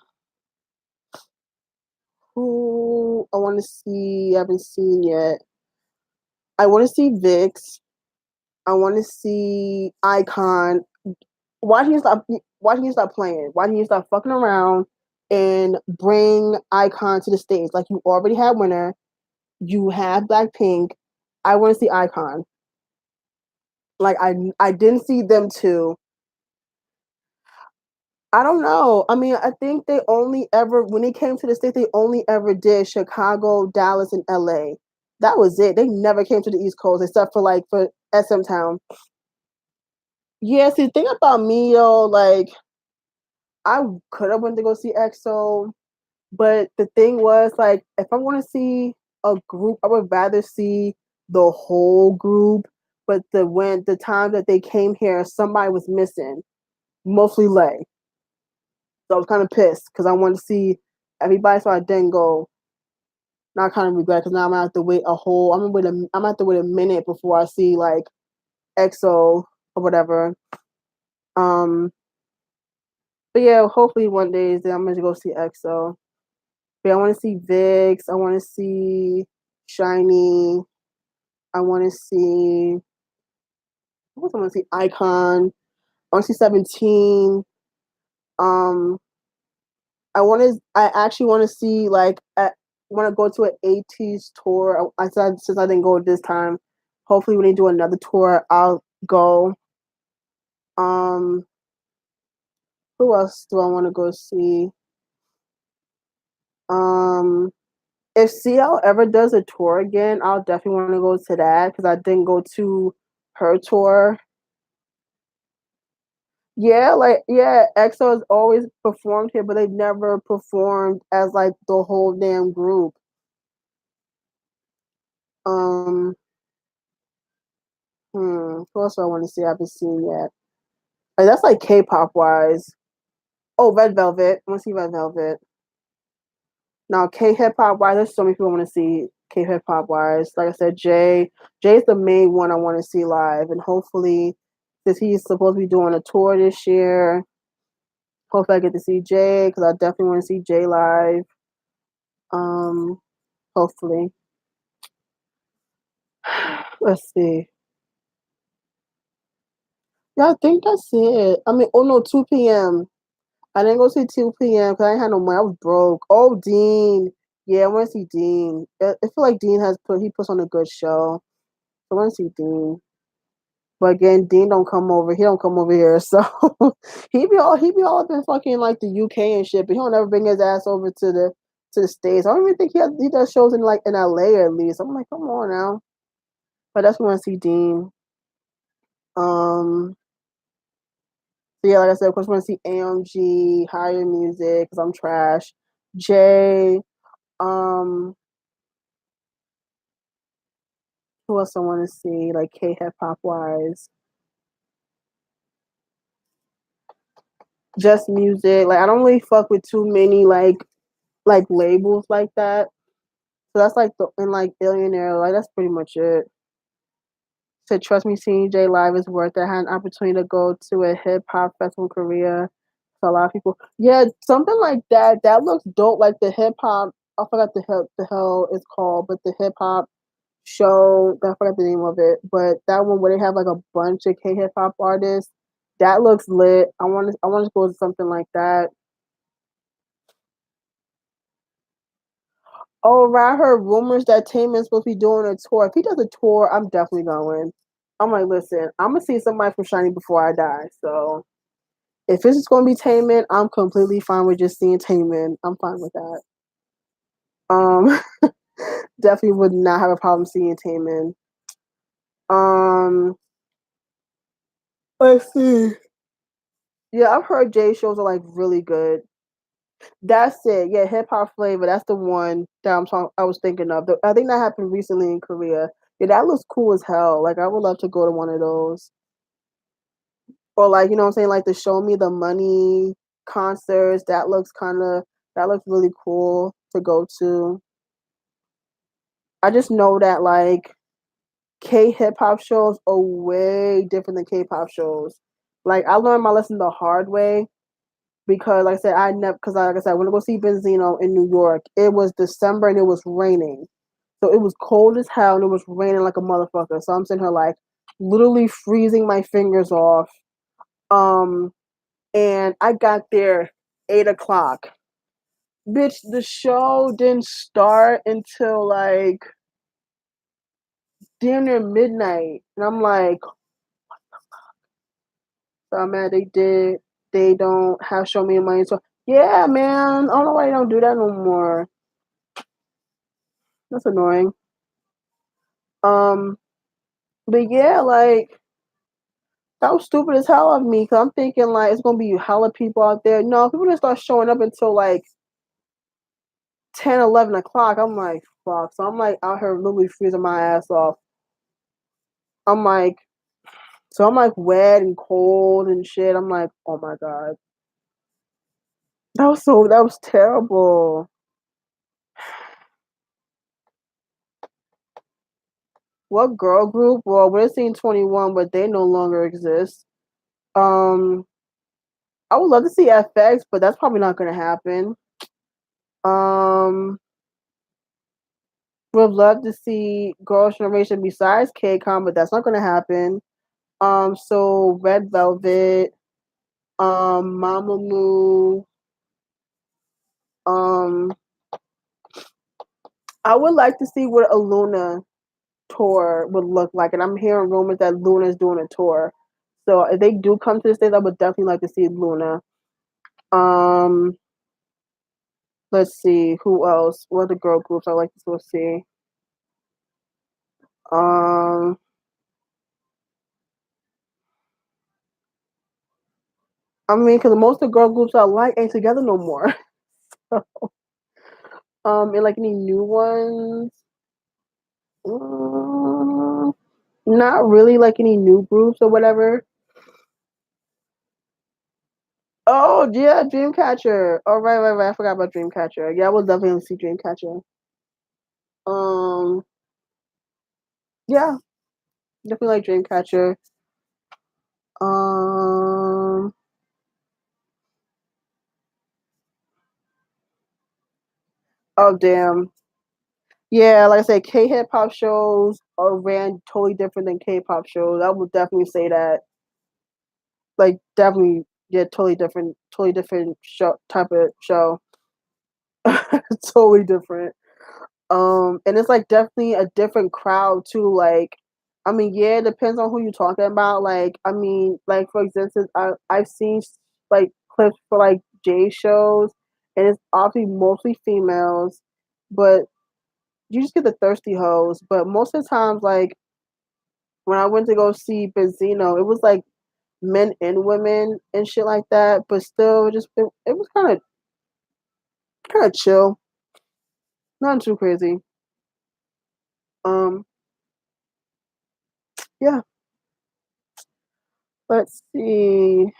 Speaker 1: who I want to see, I haven't seen yet. I want to see Vix. I want to see Icon. Why do you stop? Why do you stop playing? Why do you stop fucking around and bring Icon to the stage? Like you already had Winner, you have Blackpink. I want to see Icon. Like I didn't see them too. I don't know. I mean, I think they only ever when they came to the state, they only ever did Chicago, Dallas, and LA. That was it. They never came to the East Coast except for like for SM Town. Yeah, see, the thing about me though, like I could have went to go see EXO, but the thing was like if I want to see a group, I would rather see the whole group. But the time that they came here, somebody was missing, mostly Lay. So I was kind of pissed because I wanted to see everybody, so I didn't go. Now I kind of regret because now I'm gonna have to wait a whole. I'm gonna have to wait a minute before I see like EXO or whatever. Um, but yeah, hopefully one day then I'm gonna go see EXO. But I want to see Vix. I want to see Shiny. I want to see. What I want to see Icon. I want to see 17. Um, I actually want to see like want to go to an 80s tour. I said since I didn't go this time, hopefully when they do another tour, I'll go. Um, who else do I want to go see? Um, if CL ever does a tour again, I'll definitely want to go to that because I didn't go to her tour. Yeah, like yeah, EXO has always performed here, but they've never performed as like the whole damn group. Um, who else do I want to see? I haven't seen yet. Like that's like K-pop wise. Oh, Red Velvet. I want to see Red Velvet. Now K-hip hop wise, there's so many people I want to see K-hip hop wise. Like I said, Jay's the main one I want to see live, and hopefully, since he's supposed to be doing a tour this year, hopefully I get to see Jay because I definitely want to see Jay live. Um, hopefully. Let's see. Yeah, I think that's it. I mean, oh no, 2 p.m. I didn't go see 2 p.m. because I didn't have no money. I was broke. Oh, Dean. Yeah, I want to see Dean. I feel like Dean he puts on a good show. I want to see Dean. But again, Dean don't come over. He don't come over here, so he be all up in fucking like the UK and shit. But he don't ever bring his ass over to the States. I don't even think he does shows in like in LA at least. I'm like, come on now. But that's when I see Dean. Um, so yeah, like I said, of course, I want to see AMG, Higher Music, because I'm trash. Jay, um, who else I want to see, like K hip hop wise? just music. Like I don't really fuck with too many like labels like that. So that's like the and like Illionaire, like that's pretty much it. Said trust me, seeing Jay live is worth it. I had an opportunity to go to a hip hop festival in Korea. So a lot of people, yeah, something like that. That looks dope. Like the hip hop. I forgot the hell it's called, but the hip hop show. I forgot the name of it, but that one where they have like a bunch of K hip hop artists. That looks lit. I want to go to something like that. Oh, right, I heard rumors that Taman's supposed to be doing a tour. If he does a tour, I'm definitely going. I'm like, listen, I'm gonna see somebody from Shiny before I die. So if this is gonna be Taman, I'm completely fine with just seeing Taman. I'm fine with that. Um, definitely would not have a problem seeing Taman. Um, let's see. Yeah, I've heard Jay shows are like really good. That's it. Yeah, hip hop flavor. That's the one that I was thinking of. I think that happened recently in Korea. Yeah, that looks cool as hell. Like I would love to go to one of those. Or like, you know what I'm saying, like the Show Me the Money concerts. That looks really cool to go to. I just know that like K hip hop shows are way different than K-pop shows. Like I learned my lesson the hard way because like I said, I never because like I said, I went to go see Benzino in New York. It was December and it was raining. So it was cold as hell and it was raining like a motherfucker. So I'm sitting here like literally freezing my fingers off. Um and I got there 8 o'clock. Bitch, the show didn't start until like damn near midnight. And I'm like, so man, they don't have show me money. So yeah, man. I don't know why they don't do that no more. That's annoying. Um, but yeah, like that was stupid as hell of me because I'm thinking like it's gonna be hella people out there. No, people didn't start showing up until like 10, 11 o'clock. I'm like, fuck. So I'm like out here literally freezing my ass off. I'm like, so I'm like wet and cold and shit. I'm like, oh my god. That was terrible. What girl group? Well, we're seeing 21, but they no longer exist. Um, I would love to see FX, but that's probably not gonna happen. Um, would love to see Girls' Generation besides KCON, but that's not gonna happen. So Red Velvet, Mamamoo, um, I would like to see what a Luna tour would look like, and I'm hearing rumors that Luna is doing a tour. So if they do come to the States, I would definitely like to see Luna. Um, let's see who else. What other girl groups I like to go see? Um, I mean, because most of the girl groups I like ain't together no more. And like any new ones, mm, not really like any new groups or whatever. Oh yeah, Dreamcatcher. Oh right. I forgot about Dreamcatcher. Yeah, I will definitely see Dreamcatcher. Um, yeah, definitely like Dreamcatcher. Um, oh damn. Yeah, like I said, K hip hop shows are ran totally different than K-pop shows. I would definitely say that. Like definitely, yeah, totally different show type of show. Totally different. And it's like definitely a different crowd too. Like, I mean, yeah, it depends on who you're talking about. Like, I mean, like for instance, I've seen like clips for like J shows, and it's obviously mostly females, but you just get the thirsty hoes. But most of the times, like when I went to go see Benzino, it was like men and women and shit like that. But still, it was kind of chill, not too crazy. Um, yeah. Let's see.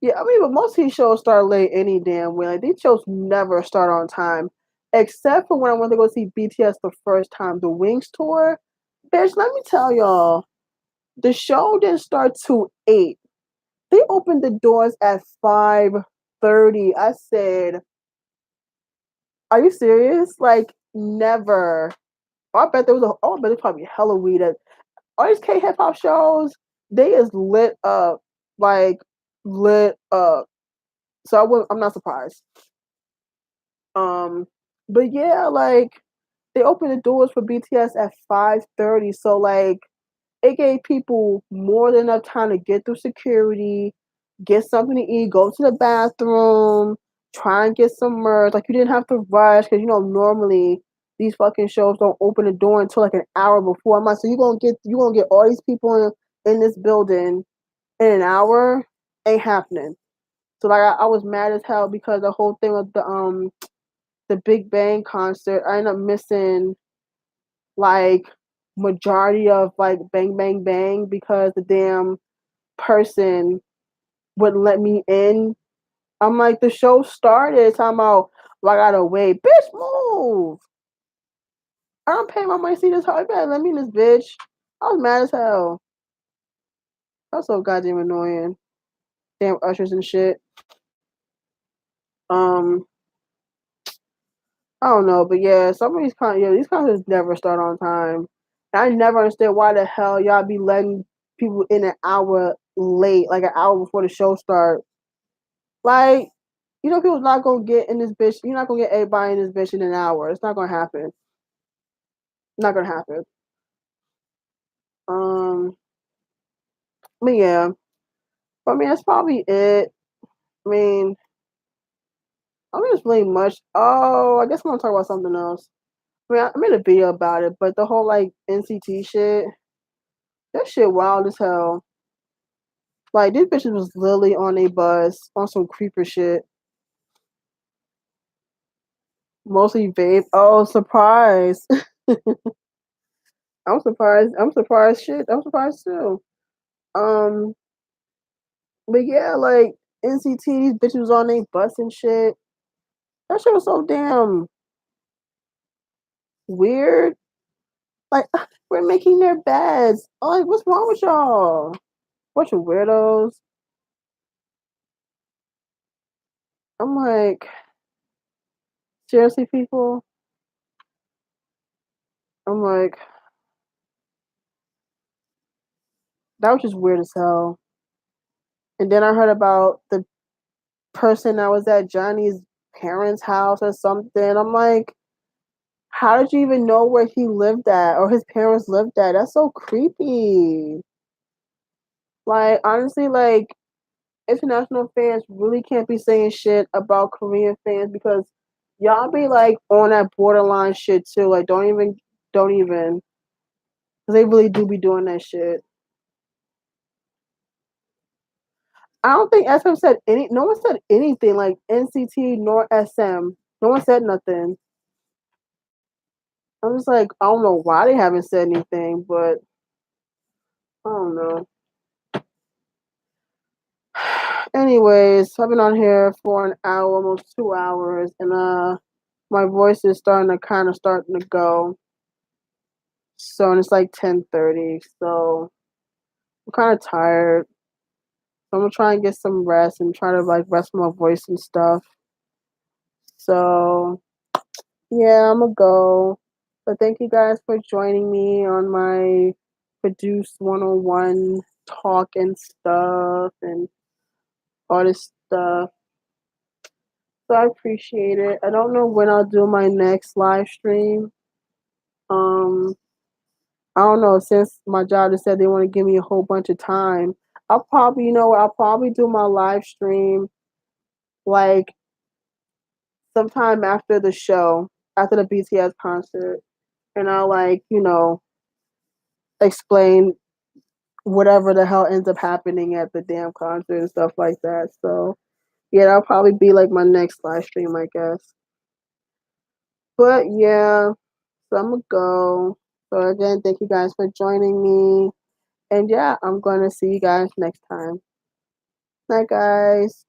Speaker 1: Yeah, I mean, but most of these shows start late any damn way. Like these shows never start on time, except for when I went to go see BTS the first time, the Wings tour. Bitch, let me tell y'all, the show didn't start till 8. They opened the doors at 5:30. I said, "Are you serious? Like never." I bet there was a. Oh, I bet there's probably hella weed at all these K hip hop shows. They is lit up, like lit up. So I'm not surprised. Um, but yeah, like they opened the doors for BTS at 5:30. So like it gave people more than enough time to get through security, get something to eat, go to the bathroom, try and get some merch. Like you didn't have to rush because normally these fucking shows don't open the door until like an hour before. I'm like, so you gonna get all these people in this building in an hour? Ain't happening. So like I was mad as hell because the whole thing with the Big Bang concert, I ended up missing like majority of like Bang Bang Bang because the damn person wouldn't let me in. I'm like, the show started. Talking about, well, I gotta wait. Bitch, move. I don't pay my money to see this hoe. You better let me in this bitch. I was mad as hell. That's so goddamn annoying. Damn ushers and shit. Um, I don't know, but yeah, some of these concerts never start on time. I never understand why the hell y'all be letting people in an hour late, like an hour before the show start. Like, people's not gonna get in this bitch. You're not gonna get everybody in this bitch in an hour. It's not gonna happen. Not gonna happen. Um, but yeah, I mean that's probably it. I mean, I don't think it's really much. Oh, I guess I'm gonna talk about something else. I mean, I made a video about it, but the whole like NCT shit, that shit wild as hell. Like these bitches was literally on a bus on some creeper shit. Mostly vape. Oh, surprise! I'm surprised. I'm surprised. Shit, I'm surprised too. Um, but yeah, like NCT, these bitches was on a bus and shit. That shit was so damn weird. Like we're making their beds. I'm like, what's wrong with y'all? Bunch of weirdos. I'm like, seriously, people. I'm like, that was just weird as hell. And then I heard about the person that was at Johnny's parents' house or something. I'm like, how did you even know where he lived at or his parents lived at? That's so creepy. Like, honestly, like, international fans really can't be saying shit about Korean fans because y'all be like on that borderline shit too. Like, don't even, because they really do be doing that shit. I don't think SM said no one said anything like NCT nor SM. No one said nothing. I'm just like, I don't know why they haven't said anything, but I don't know. Anyways, I've been on here for an hour, almost 2 hours, and my voice is starting to go. So and it's like 10:30, so I'm kind of tired. So I'm gonna try and get some rest and try to like rest my voice and stuff. So yeah, I'm gonna go. But thank you guys for joining me on my Produce 101 talk and stuff and all this stuff. So I appreciate it. I don't know when I'll do my next live stream. Um, I don't know, since my job has said they want to give me a whole bunch of time. I'll probably do my live stream like sometime after the show, after the BTS concert, and I'll explain whatever the hell ends up happening at the damn concert and stuff like that. So yeah, that'll probably be like my next live stream, I guess. But yeah, so I'm gonna go. So again, thank you guys for joining me. And yeah, I'm gonna see you guys next time. Night, guys.